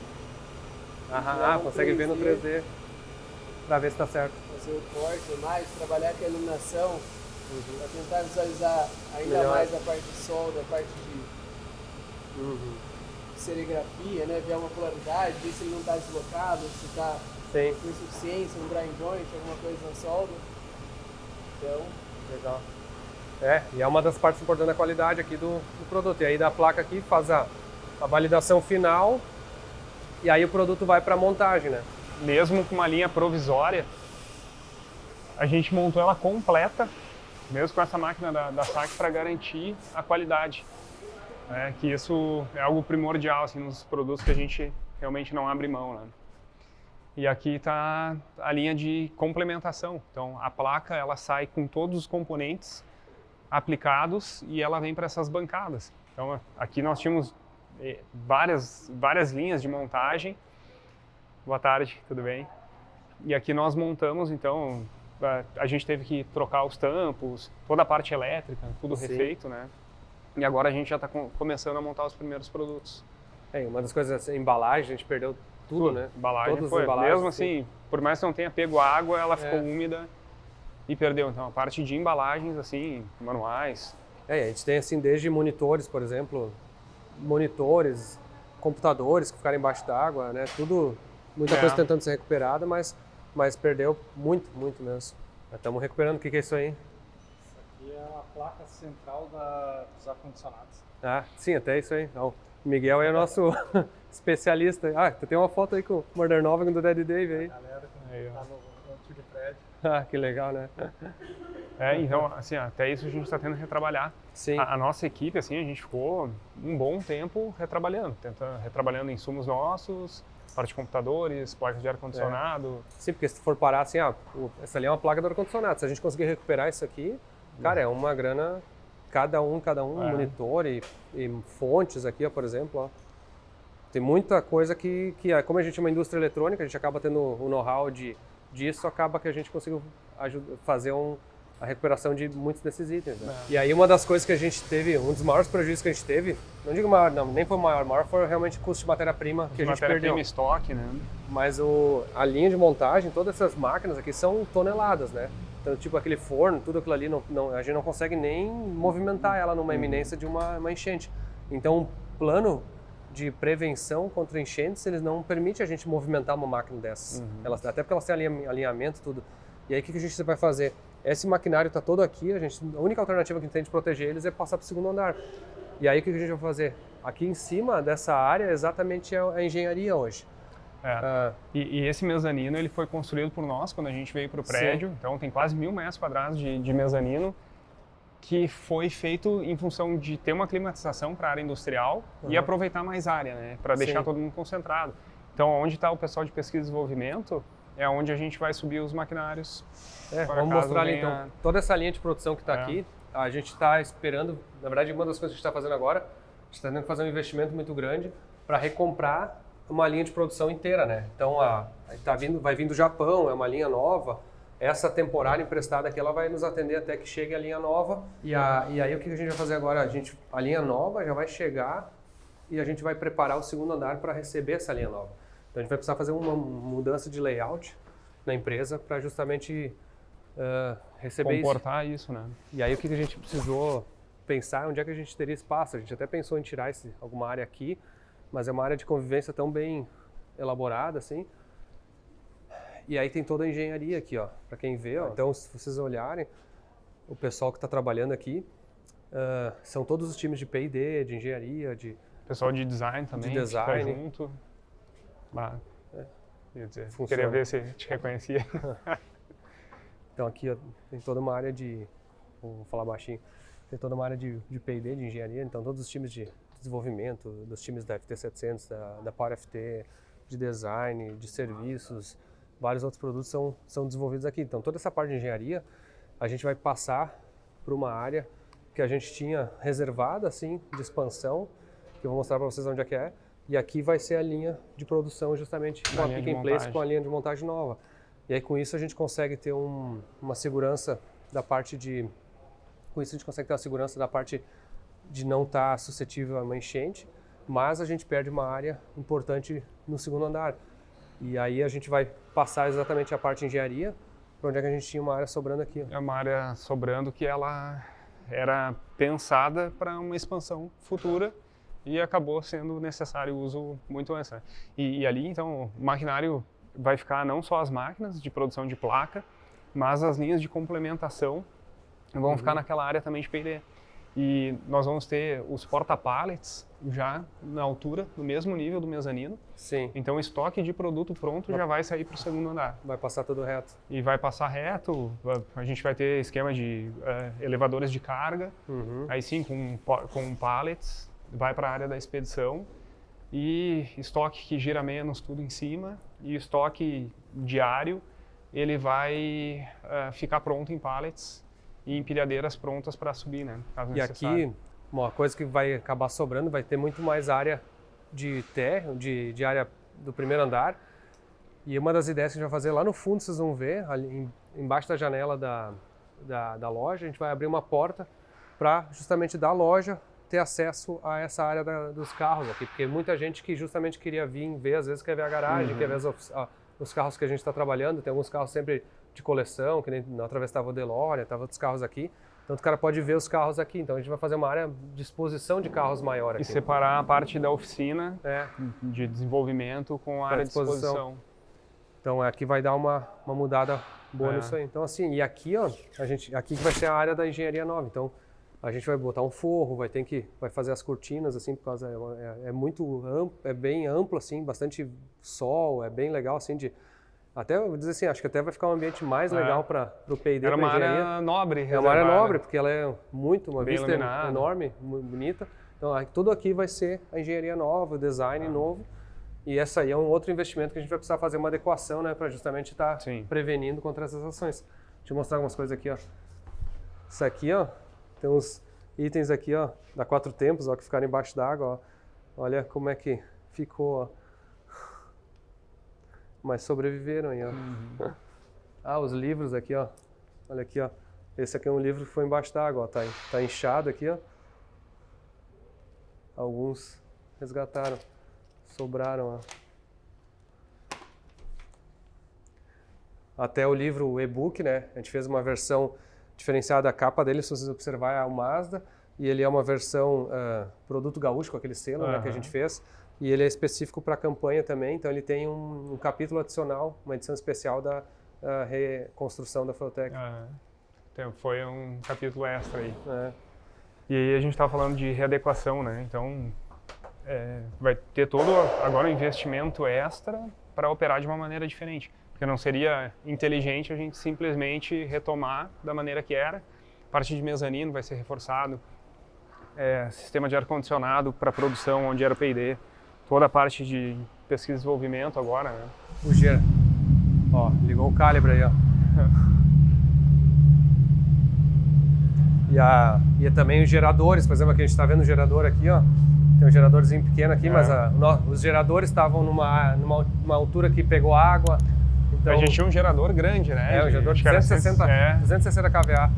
Consegue ver no 3D para ver se está certo. Fazer o corte mais, trabalhar com a iluminação, para tentar visualizar ainda mais a parte de solda, a parte de serigrafia, né? Ver uma polaridade, ver se ele não está deslocado, se está com insuficiência, um grind joint, alguma coisa na solda. Então, legal. E é uma das partes importantes da qualidade aqui do produto. E aí da placa aqui faz a validação final e aí o produto vai para a montagem, né? Mesmo com uma linha provisória, a gente montou ela completa, mesmo com essa máquina da SAC, para garantir a qualidade. Que isso é algo primordial assim, nos produtos que a gente realmente não abre mão, né? E aqui está a linha de complementação. Então a placa ela sai com todos os componentes aplicados e ela vem para essas bancadas. Então aqui nós tínhamos várias linhas de montagem. Boa tarde, tudo bem? E aqui nós montamos, então a gente teve que trocar os tampos, toda a parte elétrica, tudo refeito, né? E agora a gente já está começando a montar os primeiros produtos. Uma das coisas, a embalagem, a gente perdeu tudo, né? Embalagem Todas foi, as embalagens, mesmo assim, por mais que não tenha pego água, ela ficou úmida e perdeu. Então a parte de embalagens, assim, manuais. A gente tem assim, desde monitores, por exemplo, monitores, computadores que ficaram embaixo d'água, né? Tudo, muita coisa tentando ser recuperada, mas perdeu muito mesmo. Estamos recuperando. O que é isso aí? Isso aqui é a placa central dos ar-condicionados. Sim, até isso aí. Então, o Miguel é o nosso especialista. Tu tem uma foto aí com o Modern Nova do Daddy Dave aí. A galera que tá no antigo prédio. Que legal, né? Então, assim, até isso a gente está tendo que retrabalhar. Sim. A nossa equipe, assim, a gente ficou um bom tempo retrabalhando insumos nossos, parte de computadores, placas de ar-condicionado. Sim, porque se tu for parar assim, essa ali é uma placa do ar-condicionado. Se a gente conseguir recuperar isso aqui, cara, é uma grana, cada um, monitor e fontes aqui, ó, por exemplo, ó. Tem muita coisa que como a gente é uma indústria eletrônica, a gente acaba tendo o know-how disso, acaba que a gente conseguiu fazer a recuperação de muitos desses itens, né? E aí uma das coisas que a gente teve, um dos maiores prejuízos que a gente teve, não digo maior, não, nem foi maior foi realmente o custo de matéria-prima que a gente perdeu. Matéria-prima estoque, né? Mas a linha de montagem, todas essas máquinas aqui são toneladas, né? Então, tipo aquele forno, tudo aquilo ali, a gente não consegue nem movimentar ela numa iminência de uma enchente. Então, o plano de prevenção contra enchentes, eles não permitem a gente movimentar uma máquina dessas. Até porque elas têm alinhamento, tudo. E aí, o que a gente vai fazer? Esse maquinário está todo aqui, a única alternativa que a gente tem de proteger eles é passar para o segundo andar. E aí, o que a gente vai fazer? Aqui em cima dessa área, exatamente é a engenharia hoje. E esse mezanino ele foi construído por nós quando a gente veio para o prédio. Sim. Então tem quase 1.000 metros quadrados de mezanino. que foi feito em função de ter uma climatização para a área industrial e aproveitar mais área, né? Para deixar Sim. todo mundo concentrado. Então, onde está o pessoal de pesquisa e desenvolvimento é onde a gente vai subir os maquinários. Vamos mostrar ali então. Toda essa linha de produção que está É. aqui, a gente está esperando, na verdade, uma das coisas que a gente está fazendo agora, a gente está tentando fazer um investimento muito grande para recomprar uma linha de produção inteira, né? Então, vai vir do Japão, é uma linha nova. Essa temporária emprestada aqui, ela vai nos atender até que chegue a linha nova. E aí, o que a gente vai fazer agora? A linha nova já vai chegar e a gente vai preparar o segundo andar para receber essa linha nova. Então, a gente vai precisar fazer uma mudança de layout na empresa para justamente receber comportar isso, né? E aí, o que a gente precisou pensar, onde é que a gente teria espaço? A gente até pensou em tirar alguma área aqui, mas é uma área de convivência tão bem elaborada, assim. E aí tem toda a engenharia aqui, ó, para quem vê, ó. Então, se vocês olharem, o pessoal que está trabalhando aqui são todos os times de P&D, de engenharia, de Pessoal de design também, De design. fica junto. Quer dizer, Funciona. queria ver se te reconhecia. Então aqui ó, tem toda uma área vou falar baixinho, tem toda uma área de P&D, de engenharia, então todos os times de desenvolvimento, dos times da FT700, da Power FT, de design, de serviços, vários outros produtos são desenvolvidos aqui. Então toda essa parte de engenharia a gente vai passar para uma área que a gente tinha reservada assim, de expansão, que eu vou mostrar para vocês onde é que é, e aqui vai ser a linha de produção justamente com a linha de pick and place, montagem. com a linha de montagem nova. E aí com isso a gente consegue ter uma segurança da parte de... Com isso a gente consegue ter uma segurança da parte de não estar suscetível a uma enchente, mas a gente perde uma área importante no segundo andar. E aí a gente vai passar exatamente a parte de engenharia, para onde é que a gente tinha uma área sobrando aqui. Ó. É uma área sobrando que ela era pensada para uma expansão futura e acabou sendo necessário o uso muito antes. Né? E ali, então, o maquinário vai ficar não só as máquinas de produção de placa, mas as linhas de complementação vão ficar naquela área também de P&D. E nós vamos ter os porta-pallets já na altura, no mesmo nível do mezanino. Sim, Então o estoque de produto pronto já vai sair para o segundo andar. vai passar tudo reto. E vai passar reto, a gente vai ter esquema de elevadores de carga, aí sim com pallets, vai para a área da expedição e estoque que gira menos tudo em cima e estoque diário ele vai ficar pronto em pallets e empilhadeiras prontas para subir, né? Caso E necessário. aqui, uma coisa que vai acabar sobrando, vai ter muito mais área de térreo, de área do primeiro andar. E uma das ideias que a gente vai fazer lá no fundo, vocês vão ver, ali embaixo da janela da loja, a gente vai abrir uma porta para justamente da loja ter acesso a essa área dos carros aqui. Porque muita gente que justamente queria vir ver, às vezes quer ver a garagem, quer ver os carros que a gente está trabalhando. Tem alguns carros sempre de coleção, que nem na outra vez estava o DeLorean, estava outros carros aqui. Então o cara pode ver os carros aqui. Então a gente vai fazer uma área de exposição de carros maior aqui. E separar a parte da oficina É. de desenvolvimento com a área de exposição. Então aqui vai dar uma mudada boa É. nisso aí. Então assim, e aqui ó, aqui que vai ser a área da engenharia nova. Então a gente vai botar um forro, vai fazer as cortinas assim, por causa é muito amplo, é bem amplo assim, bastante sol, é bem legal assim até eu vou dizer assim, acho que até vai ficar um ambiente mais legal para o P&D, Era para uma engenharia. área nobre, É uma área reservada. nobre, porque ela é uma Bem vista iluminada. enorme, bonita. Então tudo aqui vai ser a engenharia nova, o design novo. E essa aí é um outro investimento que a gente vai precisar fazer uma adequação, né, para justamente estar Sim. prevenindo contra essas ações. Deixa eu mostrar algumas coisas aqui, ó. Isso aqui, ó, tem uns itens aqui, ó, da Quatro Tempos, ó, que ficaram embaixo d'água, ó. Olha como é que ficou, ó. Mas sobreviveram aí, ó. Ah, os livros aqui, ó. Olha aqui, ó. Esse aqui é um livro que foi embaixo d'água, ó. Tá inchado aqui, ó. Alguns resgataram, sobraram, ó. Até o livro, o e-book, né? A gente fez uma versão diferenciada, a capa dele, se vocês observarem, é o Mazda. E ele é uma versão produto gaúcho, com aquele selo, né, que a gente fez. E ele é específico para a campanha também, então ele tem um capítulo adicional, uma edição especial da reconstrução da Fueltech. Então, foi um capítulo extra aí. É. E aí a gente estava falando de readequação, né? Então, vai ter todo agora um investimento extra para operar de uma maneira diferente. Porque não seria inteligente a gente simplesmente retomar da maneira que era, parte de mezanino vai ser reforçado, sistema de ar-condicionado para produção, onde era o P&D, toda a parte de pesquisa e desenvolvimento agora, né? O Ger. Ó, ligou o calibre aí, ó. E também os geradores, por exemplo, aqui a gente está vendo o gerador aqui, ó. Tem um geradorzinho pequeno aqui, mas os geradores estavam numa altura que pegou água. Então, a gente tinha um gerador grande, né? Um gerador de 260 kVA.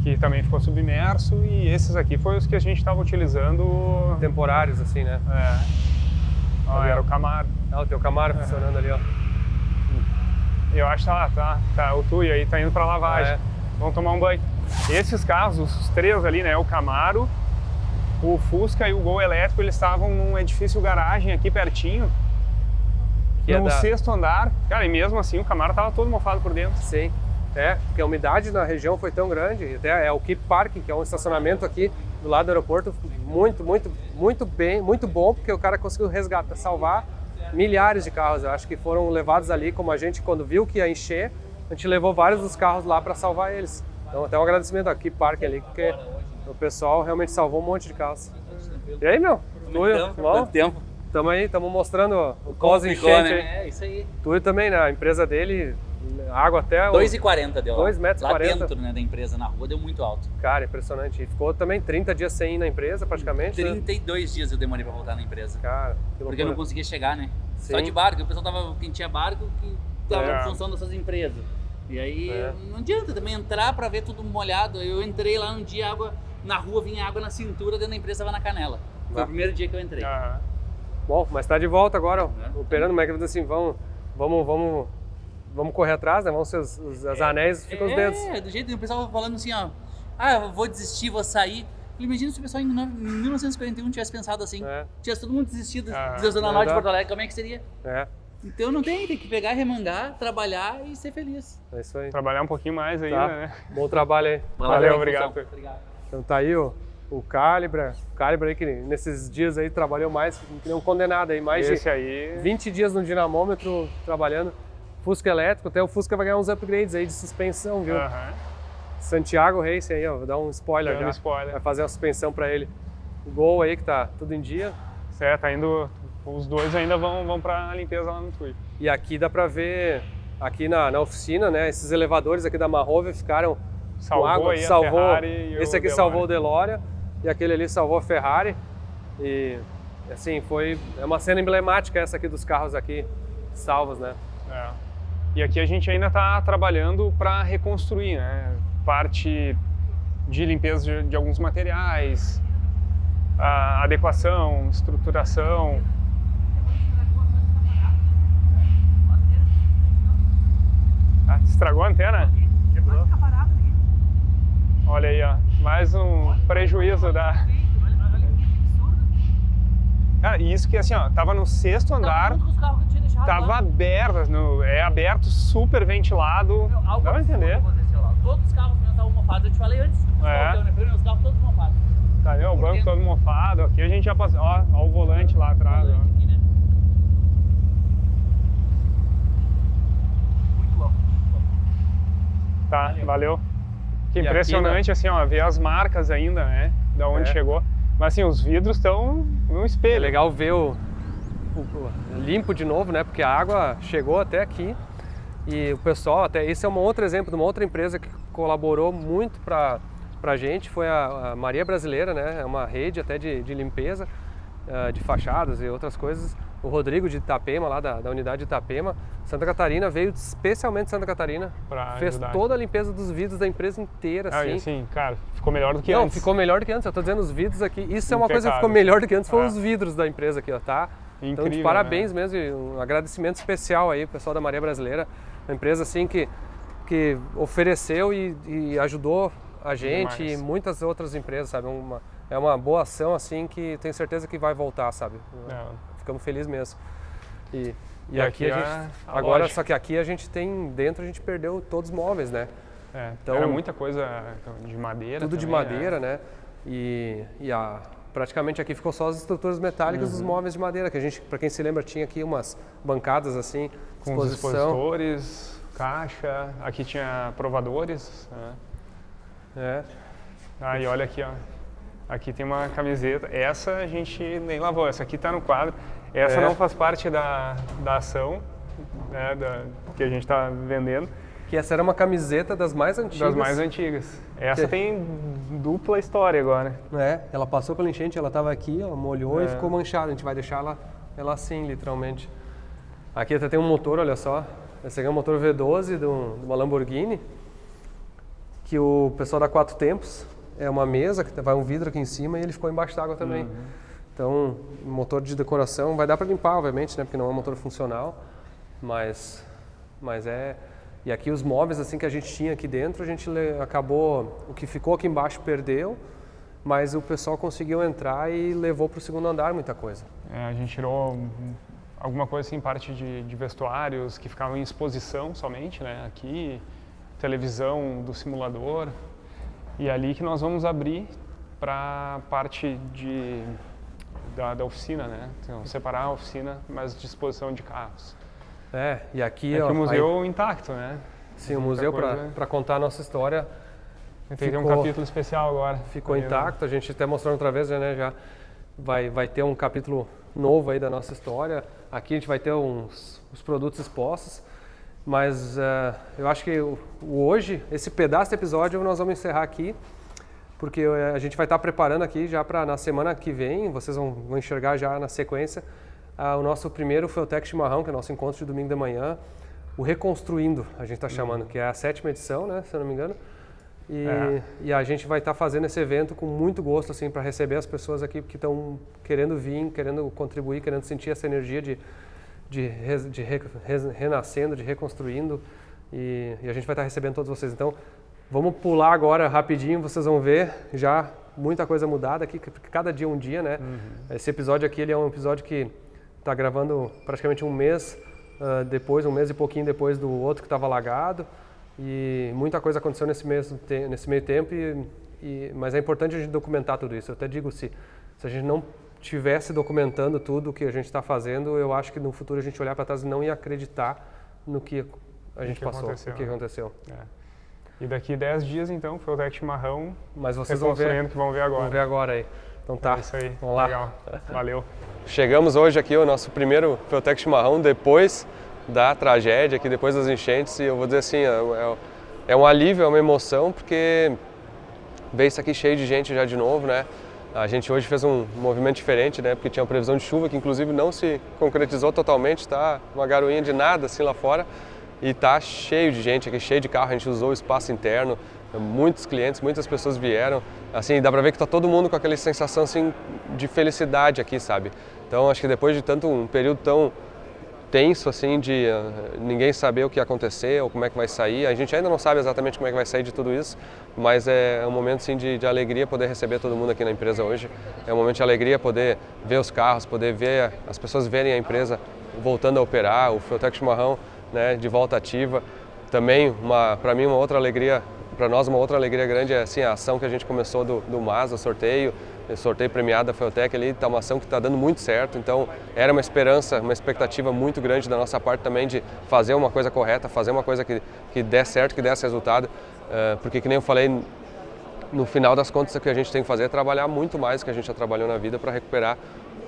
Que também ficou submerso, e esses aqui foram os que a gente estava utilizando... Temporários, assim, né? Ó, era o Camaro. O teu Camaro funcionando ali, ó. Eu acho que tá o Tui aí, tá indo pra lavagem. Vamos tomar um banho. Esses carros, os 3 ali, né? O Camaro, o Fusca e o Gol elétrico, eles estavam num edifício garagem aqui pertinho. No 6º andar. Cara, e mesmo assim o Camaro tava todo mofado por dentro. Sim. Porque a umidade na região foi tão grande, até é o Keep Parking, que é um estacionamento aqui do lado do aeroporto, muito bom, porque o cara conseguiu resgatar, salvar milhares de carros. Eu acho que foram levados ali, como a gente, quando viu que ia encher, a gente levou vários dos carros lá para salvar eles. Então, até um agradecimento ao Keep Parking ali, porque o pessoal realmente salvou um monte de carros. E aí, meu? Quanto tempo? Tamo aí, estamos mostrando o pós-enchente. Né? É isso aí. Túlio também, né? A empresa dele, água até... 2,40 deu lá. 2,40 metros. Lá dentro, né, da empresa, na rua, deu muito alto. Cara, impressionante. E ficou também 30 dias sem ir na empresa, praticamente. 32 dias eu demorei pra voltar na empresa. Cara, porque eu não conseguia chegar, né? Sim. Só de barco. O pessoal quem tinha barco, que tava em função dessas empresas. E aí, não adianta também entrar pra ver tudo molhado. Eu entrei lá um dia, na rua vinha água na cintura, dentro da empresa tava na canela. Foi o primeiro dia que eu entrei. Bom, mas tá de volta agora, operando, mas que assim, vamos correr atrás, né? Vamos ser os anéis, ficam os dedos. Do jeito que o pessoal falando assim, ó, eu vou desistir, vou sair. Imagina se o pessoal em 1941 tivesse pensado assim, tivesse todo mundo desistido da Zona Norte de Porto Alegre, como é que seria? Então não tem que pegar, remangar, trabalhar e ser feliz. É isso aí. Trabalhar um pouquinho mais ainda, né? Bom trabalho aí. Valeu, obrigado. Então tá aí o Calibre aí que nesses dias aí trabalhou mais que nem um condenado aí, mais de 20 dias no dinamômetro trabalhando. Fusca elétrico, até o Fusca vai ganhar uns upgrades aí de suspensão, viu? Santiago Racing aí, ó, vou dar um spoiler já. Vai fazer a suspensão para ele. O Gol aí que tá tudo em dia. Certo, tá indo, os dois ainda vão pra limpeza lá no Tui. E aqui dá para ver, na oficina, né, esses elevadores aqui da Marrovia ficaram com água, salvou, esse aqui salvou o DeLorean e aquele ali salvou a Ferrari. E assim, é uma cena emblemática essa aqui dos carros aqui salvos, né? E aqui a gente ainda está trabalhando para reconstruir, né? Parte de limpeza de alguns materiais, a adequação, estruturação. Estragou a antena? Quebrou. Olha aí, ó, mais um prejuízo da... Cara, isso que assim, ó, tava no 6º andar, tava aberto, aberto, super ventilado, dá pra entender. Todos os carros meus estavam mofados, eu te falei antes. Os carros todos mofados. Tá aí, ó, o banco todo mofado, aqui a gente já passou, ó o volante lá atrás, ó. Muito louco. Tá, valeu. Que impressionante, assim, ó, ver as marcas ainda, né, da onde chegou. Mas assim, os vidros estão no espelho. É legal ver o limpo de novo, né? Porque a água chegou até aqui e o pessoal, até esse é um outro exemplo de uma outra empresa que colaborou muito para a gente, foi a Maria Brasileira, né? É uma rede até de limpeza de fachadas e outras coisas. O Rodrigo de Itapema, lá da unidade de Itapema, Santa Catarina, veio especialmente de Santa Catarina, fez toda a limpeza dos vidros da empresa inteira, assim. Assim, cara, ficou melhor do que antes. Não, ficou melhor do que antes, eu tô dizendo os vidros aqui, isso é uma coisa que ficou melhor do que antes, foram os vidros da empresa aqui, ó, tá? Incrível, então, de parabéns mesmo, e um agradecimento especial aí, pessoal da Maria Brasileira, uma empresa assim que ofereceu e ajudou a gente e muitas outras empresas, sabe? É uma boa ação, assim, que tenho certeza que vai voltar, sabe? Ficamos felizes mesmo. E aqui a gente... Agora, loja. Só que aqui a gente tem... Dentro a gente perdeu todos os móveis, né? Então, era muita coisa de madeira. Tudo também, de madeira, né? Praticamente aqui ficou só as estruturas metálicas dos móveis de madeira, que a gente, para quem se lembra, tinha aqui umas bancadas assim, com os expositores, caixa, aqui tinha provadores. Ah, e olha aqui, ó. Aqui tem uma camiseta. Essa a gente nem lavou, essa aqui está no quadro. Essa não faz parte da ação, né, que a gente está vendendo. Que essa era uma camiseta das mais antigas. Das mais antigas. Essa tem dupla história agora. Ela passou pela enchente, ela estava aqui, ó, molhou e ficou manchada. A gente vai deixar ela assim, literalmente. Aqui até tem um motor, olha só. Esse aqui é um motor V12 de uma Lamborghini, que o pessoal dá 4 tempos. É uma mesa, que vai um vidro aqui em cima e ele ficou embaixo d'água também. Então, motor de decoração, vai dar para limpar, obviamente, né, porque não é um motor funcional, mas é... E aqui os móveis assim que a gente tinha aqui dentro, a gente acabou, o que ficou aqui embaixo perdeu, mas o pessoal conseguiu entrar e levou para o segundo andar muita coisa. A gente tirou alguma coisa assim, parte de vestuários que ficavam em exposição somente, né, aqui, televisão do simulador, e ali que nós vamos abrir para a parte da oficina, né, então, separar a oficina, mas de exposição de carros. E aqui... o museu intacto, né? Sim, o museu para contar a nossa história. Tem um capítulo especial agora. Ficou intacto, a gente até mostrando outra vez, né? Já vai ter um capítulo novo aí da nossa história. Aqui a gente vai ter os produtos expostos, mas eu acho que hoje, esse pedaço do episódio nós vamos encerrar aqui, porque a gente vai estar preparando aqui já para na semana que vem, vocês vão enxergar já na sequência, o nosso primeiro Fueltech Chimarrão, que é o nosso encontro de domingo de manhã, o Reconstruindo, a gente está chamando, que é a 7ª edição, né, se eu não me engano. E a gente vai estar fazendo esse evento com muito gosto, assim, para receber as pessoas aqui que estão querendo vir, querendo contribuir, querendo sentir essa energia de renascendo, de reconstruindo. E a gente vai estar recebendo todos vocês. Então, vamos pular agora rapidinho, vocês vão ver já muita coisa mudada aqui, cada dia um dia, né? Esse episódio aqui, ele é um episódio que está gravando praticamente um mês depois, um mês e pouquinho depois do outro que estava alagado. E muita coisa aconteceu nesse meio tempo, mas é importante a gente documentar tudo isso. Eu até digo, se a gente não estivesse documentando tudo o que a gente está fazendo, eu acho que no futuro a gente olhar para trás e não ia acreditar no que a gente passou, no que aconteceu. E daqui 10 dias, então, Fueltech Chimarrão, mas vocês vão ver, que vão ver agora. Vão ver agora aí. Então tá, é isso aí. Vamos lá. Legal, valeu. Chegamos hoje aqui ao nosso primeiro Fueltech Chimarrão depois da tragédia, aqui depois das enchentes, e eu vou dizer assim, é um alívio, é uma emoção, porque veio isso aqui cheio de gente já de novo, né? A gente hoje fez um movimento diferente, né? Porque tinha uma previsão de chuva que inclusive não se concretizou totalmente, tá uma garoinha de nada assim lá fora, e tá cheio de gente aqui, cheio de carro, a gente usou o espaço interno, muitos clientes, muitas pessoas vieram, assim, dá pra ver que tá todo mundo com aquela sensação assim de felicidade aqui, sabe? Então acho que depois de um período tão tenso, assim, de ninguém saber o que ia acontecer ou como é que vai sair. A gente ainda não sabe exatamente como é que vai sair de tudo isso, mas é um momento, assim, de alegria poder receber todo mundo aqui na empresa hoje. É um momento de alegria poder ver os carros, poder ver as pessoas verem a empresa voltando a operar, o Fueltech Chimarrão, né, de volta ativa. Também, para mim, uma outra alegria, para nós, uma outra alegria grande é, assim, a ação que a gente começou do Mazda, sorteio premiado da Fueltech ali, tá uma ação que está dando muito certo, então era uma esperança, uma expectativa muito grande da nossa parte também de fazer uma coisa correta, fazer uma coisa que der certo, que desse resultado, porque que nem eu falei, no final das contas o que a gente tem que fazer é trabalhar muito mais do que a gente já trabalhou na vida para recuperar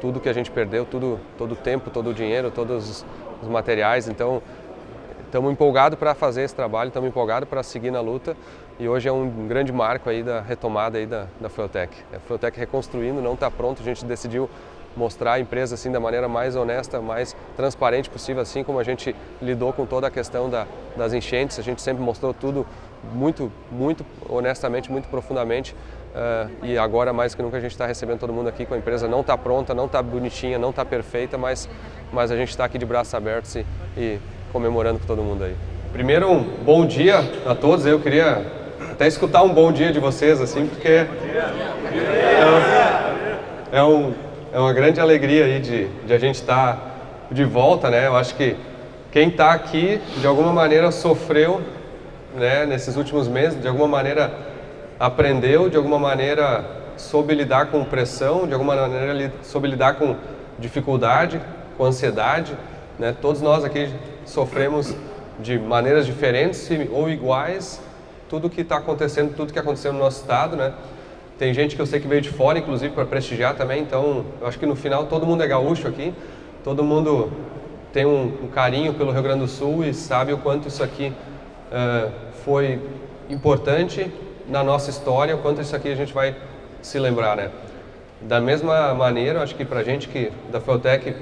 tudo que a gente perdeu, todo o tempo, todo o dinheiro, todos os materiais, então estamos empolgados para fazer esse trabalho, estamos empolgados para seguir na luta. E hoje é um grande marco aí da retomada aí da Fueltech. A Fueltech reconstruindo, não está pronto, a gente decidiu mostrar a empresa assim da maneira mais honesta, mais transparente possível, assim como a gente lidou com toda a questão das enchentes, a gente sempre mostrou tudo muito, muito honestamente, muito profundamente. E agora mais que nunca a gente está recebendo todo mundo aqui com a empresa, não está pronta, não está bonitinha, não está perfeita, mas a gente está aqui de braços abertos e comemorando com todo mundo aí. Primeiro, um bom dia a todos, eu queria até escutar um bom dia de vocês, assim, porque é uma grande alegria aí de a gente estar de volta, né? Eu acho que quem está aqui, de alguma maneira, sofreu, né, nesses últimos meses, de alguma maneira aprendeu, de alguma maneira soube lidar com pressão, de alguma maneira soube lidar com dificuldade, com ansiedade, né? Todos nós aqui sofremos de maneiras diferentes ou iguais tudo que está acontecendo, tudo que aconteceu no nosso estado, né? Tem gente que eu sei que veio de fora, inclusive, para prestigiar também, então eu acho que no final todo mundo é gaúcho aqui, todo mundo tem um carinho pelo Rio Grande do Sul e sabe o quanto isso aqui foi importante na nossa história, o quanto isso aqui a gente vai se lembrar, né? Da mesma maneira, eu acho que pra gente que da Feutec,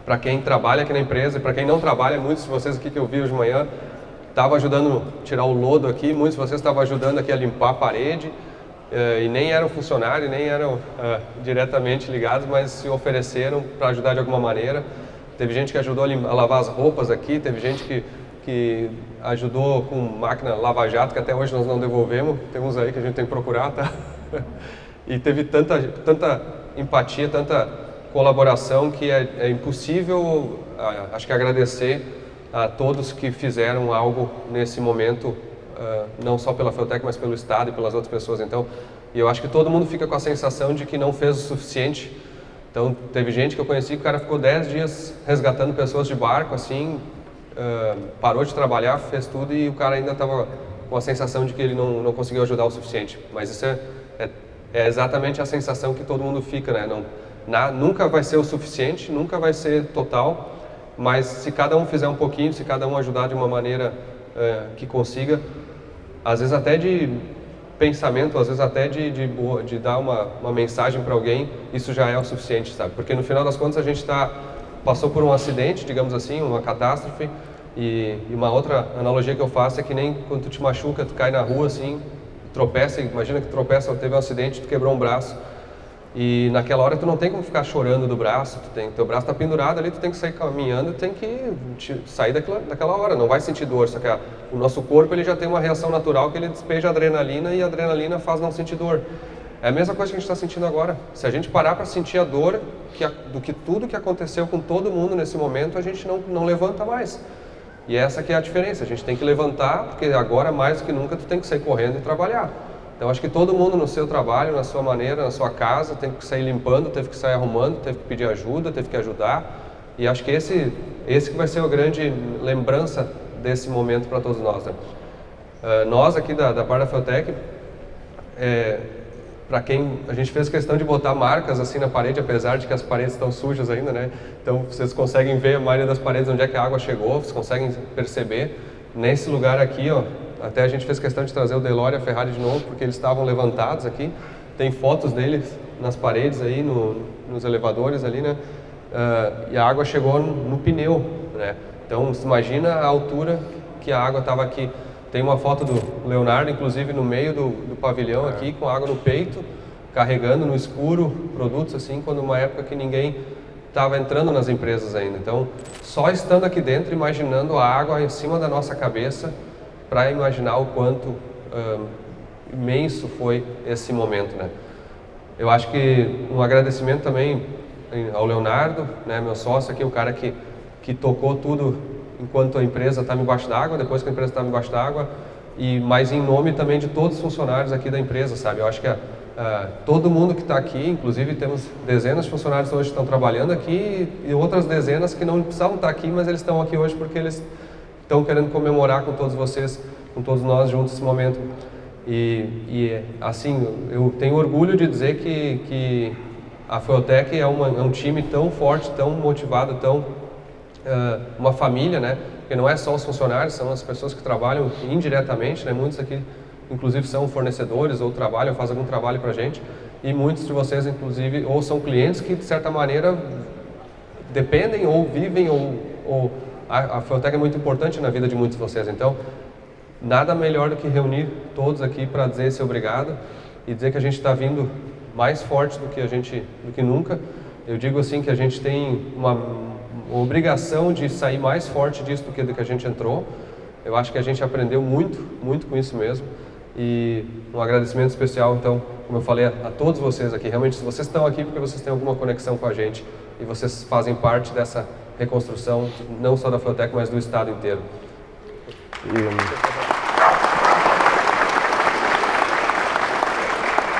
para quem trabalha aqui na empresa e para quem não trabalha, muitos de vocês aqui que eu vi hoje de manhã estavam ajudando a tirar o lodo aqui, muitos de vocês estavam ajudando aqui a limpar a parede e nem eram funcionários, nem eram diretamente ligados, mas se ofereceram para ajudar de alguma maneira. Teve gente que ajudou a lavar as roupas aqui, teve gente que ajudou com máquina lava-jato, que até hoje nós não devolvemos, tem uns aí que a gente tem que procurar, tá? E teve tanta empatia, tanta colaboração que é impossível, acho que agradecer a todos que fizeram algo nesse momento, não só pela Feutec, mas pelo Estado e pelas outras pessoas. Então, e eu acho que todo mundo fica com a sensação de que não fez o suficiente. Então, teve gente que eu conheci que o cara ficou 10 dias resgatando pessoas de barco, assim, parou de trabalhar, fez tudo e o cara ainda estava com a sensação de que ele não conseguiu ajudar o suficiente. Mas isso é exatamente a sensação que todo mundo fica, né? Nunca vai ser o suficiente, nunca vai ser total, mas se cada um fizer um pouquinho, se cada um ajudar de uma maneira que consiga, às vezes até de pensamento, às vezes até de dar uma mensagem para alguém, isso já é o suficiente, sabe? Porque no final das contas a gente passou por um acidente, digamos assim, uma catástrofe, e uma outra analogia que eu faço é que nem quando tu te machuca, tu cai na rua assim, tropeça, imagina que tropeça, teve um acidente, tu quebrou um braço e naquela hora tu não tem como ficar chorando do braço, teu braço está pendurado ali, tu tem que sair caminhando, tem que sair daquela hora, não vai sentir dor, só que o nosso corpo ele já tem uma reação natural que ele despeja adrenalina e a adrenalina faz não sentir dor. É a mesma coisa que a gente está sentindo agora. Se a gente parar para sentir a dor do que tudo que aconteceu com todo mundo nesse momento, a gente não levanta mais. E essa que é a diferença, a gente tem que levantar, porque agora mais do que nunca tu tem que sair correndo e trabalhar. Então acho que todo mundo no seu trabalho, na sua maneira, na sua casa, tem que sair limpando, teve que sair arrumando, teve que pedir ajuda, teve que ajudar. E acho que esse que vai ser a grande lembrança desse momento para todos nós, né? Nós aqui da parte da Feutec, para quem a gente fez questão de botar marcas assim na parede, apesar de que as paredes estão sujas ainda, né? Então vocês conseguem ver a maioria das paredes onde é que a água chegou, vocês conseguem perceber. Nesse lugar aqui, ó, até a gente fez questão de trazer o Delore e a Ferrari de novo, porque eles estavam levantados aqui. Tem fotos deles nas paredes aí, nos elevadores ali, né? E a água chegou no pneu, né? Então você imagina a altura que a água estava aqui. Tem uma foto do Leonardo, inclusive, no meio do pavilhão aqui, com água no peito, carregando no escuro produtos, assim, quando uma época que ninguém estava entrando nas empresas ainda. Então, só estando aqui dentro, imaginando a água em cima da nossa cabeça, para imaginar o quanto imenso foi esse momento, né? Eu acho que um agradecimento também ao Leonardo, né, meu sócio aqui, o cara que tocou tudo enquanto a empresa estava embaixo d'água, depois que a empresa estava embaixo d'água, mas em nome também de todos os funcionários aqui da empresa, sabe? Eu acho que todo mundo que está aqui, inclusive temos dezenas de funcionários hoje que estão trabalhando aqui e outras dezenas que não precisavam estar aqui, mas eles estão aqui hoje porque eles estão querendo comemorar com todos vocês, com todos nós juntos esse momento. E assim, eu tenho orgulho de dizer que a Feutec é um time tão forte, tão motivado, uma família, né? Porque não é só os funcionários, são as pessoas que trabalham indiretamente, né? Muitos aqui, inclusive, são fornecedores ou trabalham, fazem algum trabalho para a gente. E muitos de vocês, inclusive, ou são clientes que, de certa maneira, dependem ou vivem, ou a Feutec é muito importante na vida de muitos de vocês. Então, nada melhor do que reunir todos aqui para dizer esse obrigado e dizer que a gente está vindo mais forte do que nunca. Eu digo assim que a gente tem uma obrigação de sair mais forte disso do que a gente entrou. Eu acho que a gente aprendeu muito, muito com isso mesmo. E um agradecimento especial, então, como eu falei, a todos vocês aqui. Realmente, se vocês estão aqui porque vocês têm alguma conexão com a gente e vocês fazem parte dessa reconstrução, não só da Feutec, mas do Estado inteiro.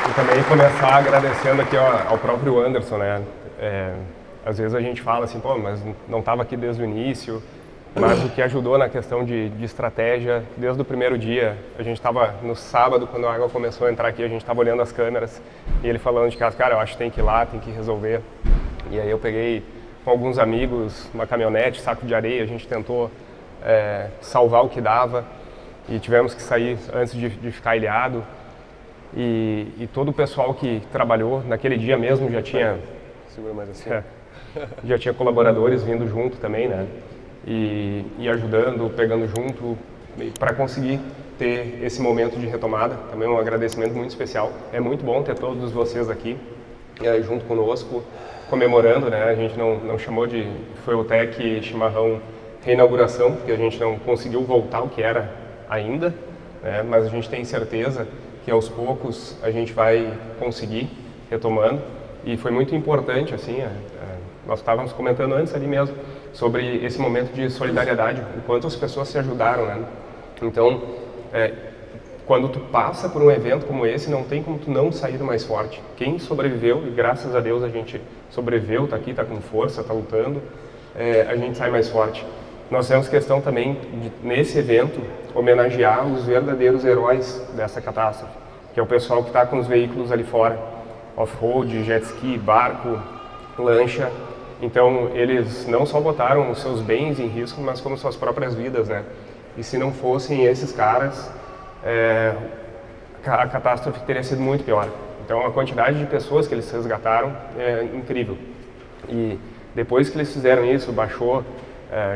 E também começar agradecendo aqui ao próprio Anderson, né? Às vezes a gente fala assim, pô, mas não estava aqui desde o início, mas o que ajudou na questão de estratégia, desde o primeiro dia, a gente estava no sábado, quando a água começou a entrar aqui, a gente estava olhando as câmeras e ele falando de casa, cara, eu acho que tem que ir lá, tem que resolver. E aí eu peguei com alguns amigos uma caminhonete, saco de areia, a gente tentou salvar o que dava e tivemos que sair antes de ficar ilhado. E todo o pessoal que trabalhou naquele dia mesmo já tinha, segura mais assim, já tinha colaboradores vindo junto também, né? E ajudando, pegando junto para conseguir ter esse momento de retomada. Também um agradecimento muito especial. É muito bom ter todos vocês aqui junto conosco, comemorando, né? A gente não chamou de Fueltech Chimarrão reinauguração, porque a gente não conseguiu voltar ao que era ainda, né? Mas a gente tem certeza que aos poucos a gente vai conseguir retomando. E foi muito importante, assim, nós estávamos comentando antes ali mesmo, sobre esse momento de solidariedade, o quanto as pessoas se ajudaram, né? Então, quando tu passa por um evento como esse, não tem como tu não sair mais forte. Quem sobreviveu, e graças a Deus a gente sobreviveu, tá aqui, tá com força, tá lutando, a gente sai mais forte. Nós temos questão também, nesse evento, homenagear os verdadeiros heróis dessa catástrofe, que é o pessoal que está com os veículos ali fora, off-road, jet ski, barco, lancha. Então, eles não só botaram os seus bens em risco, mas como suas próprias vidas, né? E se não fossem esses caras, a catástrofe teria sido muito pior. Então, a quantidade de pessoas que eles resgataram é incrível. E depois que eles fizeram isso, baixou,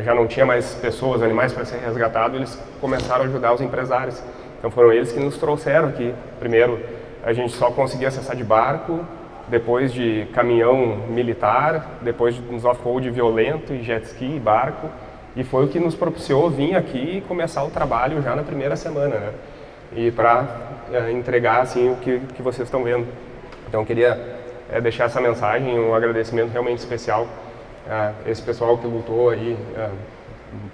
já não tinha mais pessoas, animais para ser resgatados, eles começaram a ajudar os empresários. Então, foram eles que nos trouxeram aqui. Primeiro, a gente só conseguia acessar de barco, depois de caminhão militar, depois de uns off-road violento e jet ski e barco, e foi o que nos propiciou vir aqui e começar o trabalho já na primeira semana, né? E para entregar assim o que vocês estão vendo. Então queria deixar essa mensagem, um agradecimento realmente especial a esse pessoal que lutou aí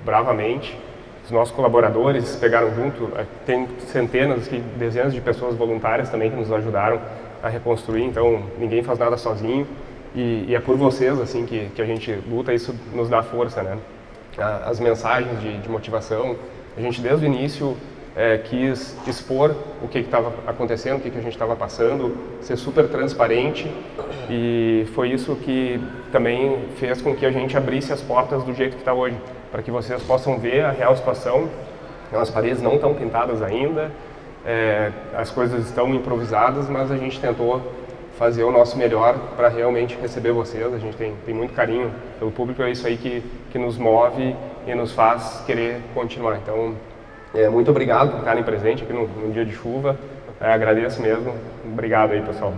bravamente. Os nossos colaboradores pegaram junto, tem centenas, dezenas de pessoas voluntárias também que nos ajudaram a reconstruir, então ninguém faz nada sozinho e é por vocês assim que a gente luta, isso nos dá força, né? As mensagens de motivação, a gente desde o início quis expor o que estava acontecendo, o que a gente estava passando, ser super transparente e foi isso que também fez com que a gente abrisse as portas do jeito que está hoje, para que vocês possam ver a real situação. As paredes não estão pintadas ainda, as coisas estão improvisadas, mas a gente tentou fazer o nosso melhor para realmente receber vocês. A gente tem muito carinho pelo público, é isso aí que nos move e nos faz querer continuar. Então, muito obrigado por estarem presentes aqui no dia de chuva, agradeço mesmo, obrigado aí, pessoal.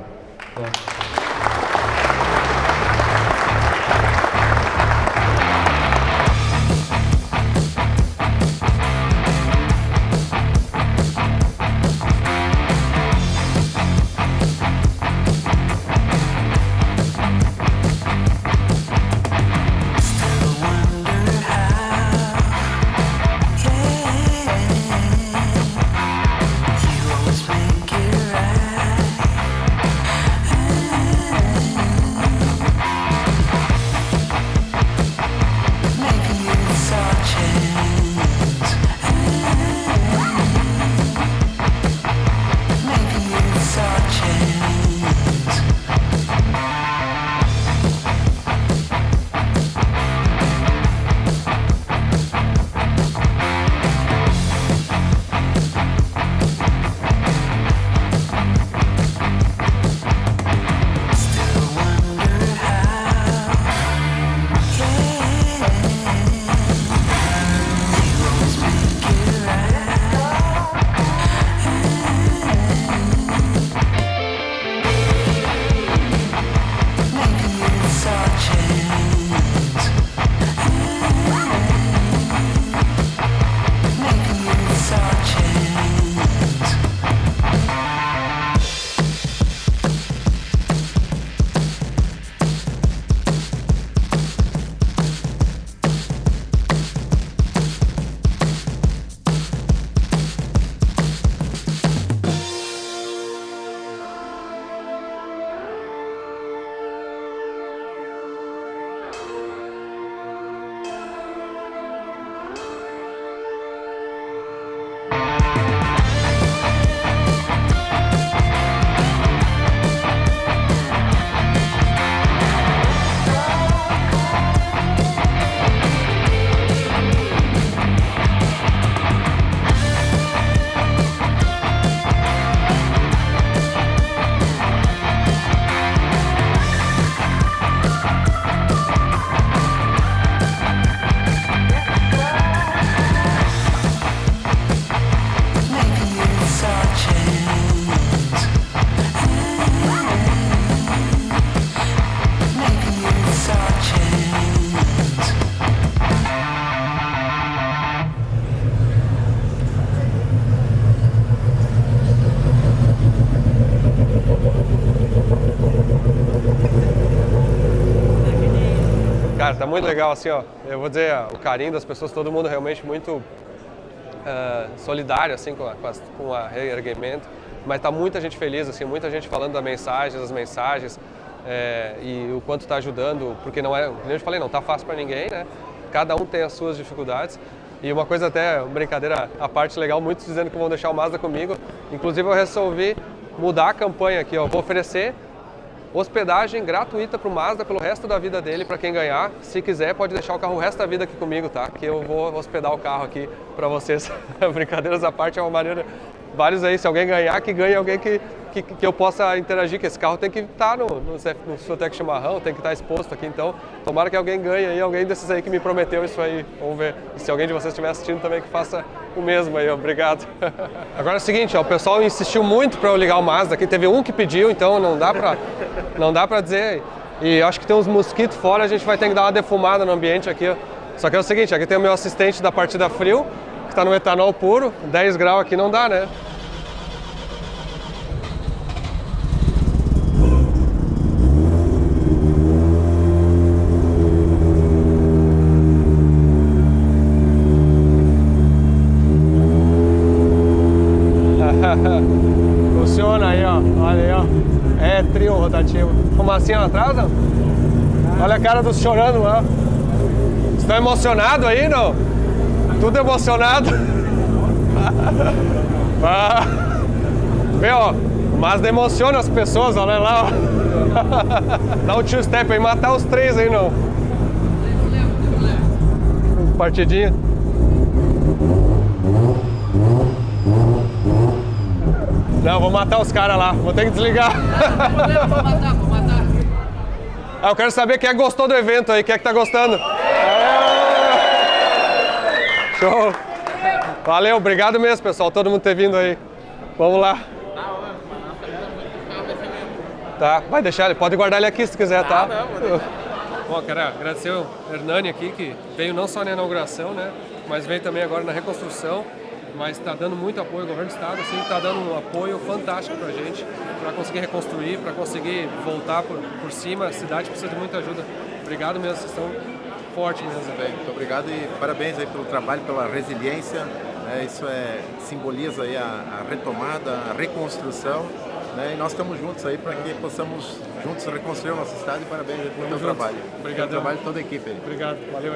You always make it right. tá muito legal, assim, ó, eu vou dizer, o carinho das pessoas, todo mundo realmente muito solidário, assim, com a reerguimento, mas tá muita gente feliz, assim, muita gente falando das mensagens, e o quanto está ajudando, porque não é, como eu te falei, não tá fácil para ninguém, né? Cada um tem as suas dificuldades. E uma coisa até, brincadeira, a parte legal, muitos dizendo que vão deixar o Mazda comigo. Inclusive eu resolvi mudar a campanha aqui, ó. Vou oferecer hospedagem gratuita para o Mazda pelo resto da vida dele, para quem ganhar. Se quiser, pode deixar o carro o resto da vida aqui comigo, tá? Que eu vou hospedar o carro aqui para vocês. Brincadeiras à parte, é uma maneira... Vários aí, se alguém ganhar, que ganhe alguém que eu possa interagir, que esse carro tem que estar no Fueltec Chimarrão, tem que estar exposto aqui, então tomara que alguém ganhe aí, alguém desses aí que me prometeu isso aí, vamos ver. E se alguém de vocês estiver assistindo também, que faça o mesmo aí, obrigado. Agora é o seguinte, ó, o pessoal insistiu muito para eu ligar o Mazda aqui, teve um que pediu, então não dá pra dizer. E acho que tem uns mosquitos fora, a gente vai ter que dar uma defumada no ambiente aqui, ó. Só que é o seguinte, aqui tem o meu assistente da partida frio, que está no etanol puro, 10 graus aqui não dá, né? Funciona aí, ó. Olha aí, ó. É trio rotativo. Fumacinha lá atrás, ó. Olha a cara dos chorando lá. Estão emocionados aí, não? Tudo emocionado. Meu, mas emociona as pessoas, olha lá. Dá um two-step aí, matar os três aí, não. Partidinha. Não, vou matar os caras lá, vou ter que desligar. Vou matar. Ah, eu quero saber quem é que gostou do evento aí, quem é que tá gostando. Show! Valeu, obrigado mesmo, pessoal, todo mundo ter vindo aí. Vamos lá. Tá, vai deixar, ele pode guardar ele aqui se quiser, tá? Bom, quero agradecer o Hernani aqui, que veio não só na inauguração, né, mas veio também agora na reconstrução, mas está dando muito apoio, o governo do estado assim, está dando um apoio fantástico para a gente, para conseguir reconstruir, para conseguir voltar por cima, a cidade precisa de muita ajuda. Obrigado mesmo, vocês estão fortes mesmo. Muito obrigado e parabéns aí pelo trabalho, pela resiliência, isso simboliza aí a retomada, a reconstrução, né? E nós estamos juntos aí para que possamos juntos reconstruir a nossa cidade e parabéns aí pelo teu trabalho. Obrigado. Pelo trabalho de toda a equipe aí. Obrigado, valeu.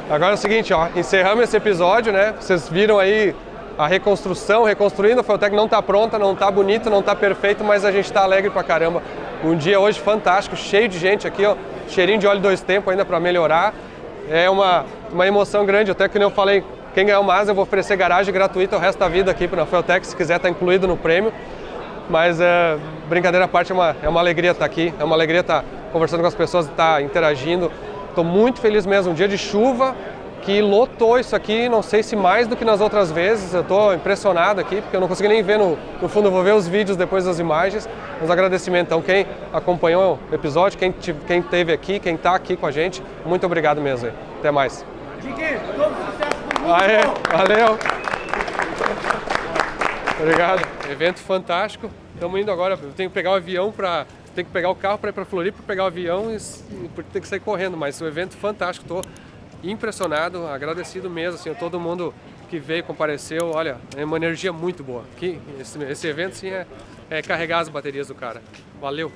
Agora é o seguinte, ó, encerramos esse episódio, né? Vocês viram aí a reconstrução, reconstruindo, a Fueltec não está pronta, não está bonito, não está perfeito, mas a gente está alegre pra caramba. Um dia hoje fantástico, cheio de gente aqui, ó, cheirinho de óleo 2 tempos ainda para melhorar. É uma emoção grande, até que eu falei, quem ganhar o Mazda eu vou oferecer garagem gratuita o resto da vida aqui na Fueltec, se quiser tá incluído no prêmio. Mas brincadeira à parte, é uma alegria estar aqui, é uma alegria estar conversando com as pessoas, estar interagindo. Estou muito feliz mesmo, um dia de chuva que lotou isso aqui, não sei se mais do que nas outras vezes, eu estou impressionado aqui, porque eu não consegui nem ver no fundo, eu vou ver os vídeos depois das imagens, mas agradecimento. Então quem acompanhou o episódio, quem esteve aqui, quem está aqui com a gente, muito obrigado mesmo. Até mais. Todo sucesso do mundo. Aê, valeu. Obrigado. Evento fantástico. Estamos indo agora, eu tenho que pegar o avião tenho que pegar o carro para ir para Floripa, pegar o avião e ter que sair correndo, mas o evento fantástico, estou impressionado, agradecido mesmo, assim, a todo mundo que veio, compareceu, olha, é uma energia muito boa. Esse evento sim é carregar as baterias do cara. Valeu!